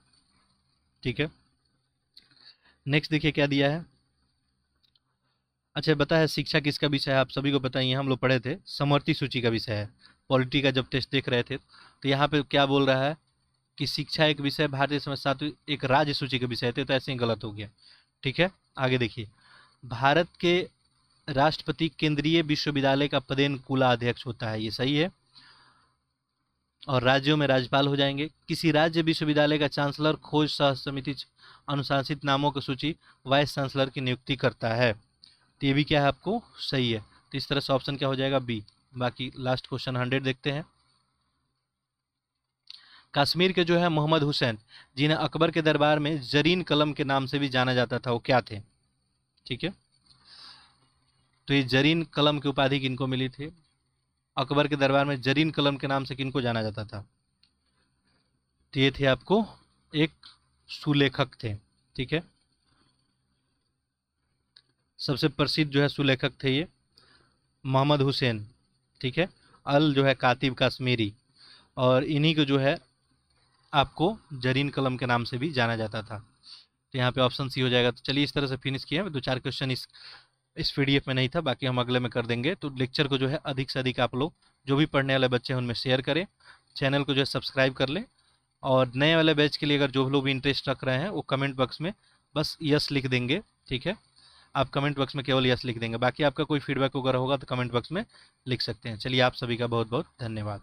A: ठीक है, नेक्स्ट देखिए क्या दिया है। अच्छा, बता है शिक्षा किसका विषय है, आप सभी को पता ही है, हम लोग पढ़े थे, समवर्ती सूची का विषय है। पॉलिटी का जब टेस्ट देख रहे थे तो यहाँ पे क्या बोल रहा है कि शिक्षा एक विषय भारतीय समाज 7वीं एक राज्य सूची का विषय थे, तो ऐसे ही गलत हो गया। ठीक है, आगे देखिए, भारत के राष्ट्रपति केंद्रीय विश्वविद्यालय का पदेन कुलाध्यक्ष होता है, ये सही है। और राज्यों में राज्यपाल हो जाएंगे। किसी राज्य विश्वविद्यालय का चांसलर खोज सह समिति अनुशासित नामों की सूची वाइस चांसलर की नियुक्ति करता है। तो ये भी क्या है आपको सही है। तो इस तरह से ऑप्शन क्या हो जाएगा, बी। बाकी लास्ट क्वेश्चन 100 देखते हैं। कश्मीर के जो है मोहम्मद हुसैन, जिन्हें अकबर के दरबार में जरीन कलम के नाम से भी जाना जाता था, वो क्या थे। ठीक है, तो ये जरीन कलम की उपाधि किनको मिली थी, अकबर के दरबार में जरीन कलम के नाम से किनको जाना जाता था। तो ये थे आपको एक सुलेखक थे। ठीक है, सबसे प्रसिद्ध जो है सुलेखक थे ये मोहम्मद हुसैन। ठीक है, अल जो है कातिब कश्मीरी, और इन्हीं को जो है आपको जरीन कलम के नाम से भी जाना जाता था। तो यहाँ पे ऑप्शन सी हो जाएगा। तो चलिए इस तरह से फिनिश किया। 2-4 क्वेश्चन इस पीडीएफ में नहीं था, बाकी हम अगले में कर देंगे। तो लेक्चर को जो है अधिक से अधिक आप लोग जो भी पढ़ने वाले बच्चे हैं उनमें शेयर करें, चैनल को जो है सब्सक्राइब कर लें, और नए वाले बैच के लिए अगर जो लोग भी इंटरेस्ट रख रहे हैं वो कमेंट बॉक्स में बस यस लिख देंगे। ठीक है, आप कमेंट बॉक्स में केवल यस लिख देंगे, बाकी आपका कोई फीडबैक वगैरह होगा तो कमेंट बॉक्स में लिख सकते हैं। चलिए, आप सभी का बहुत बहुत धन्यवाद।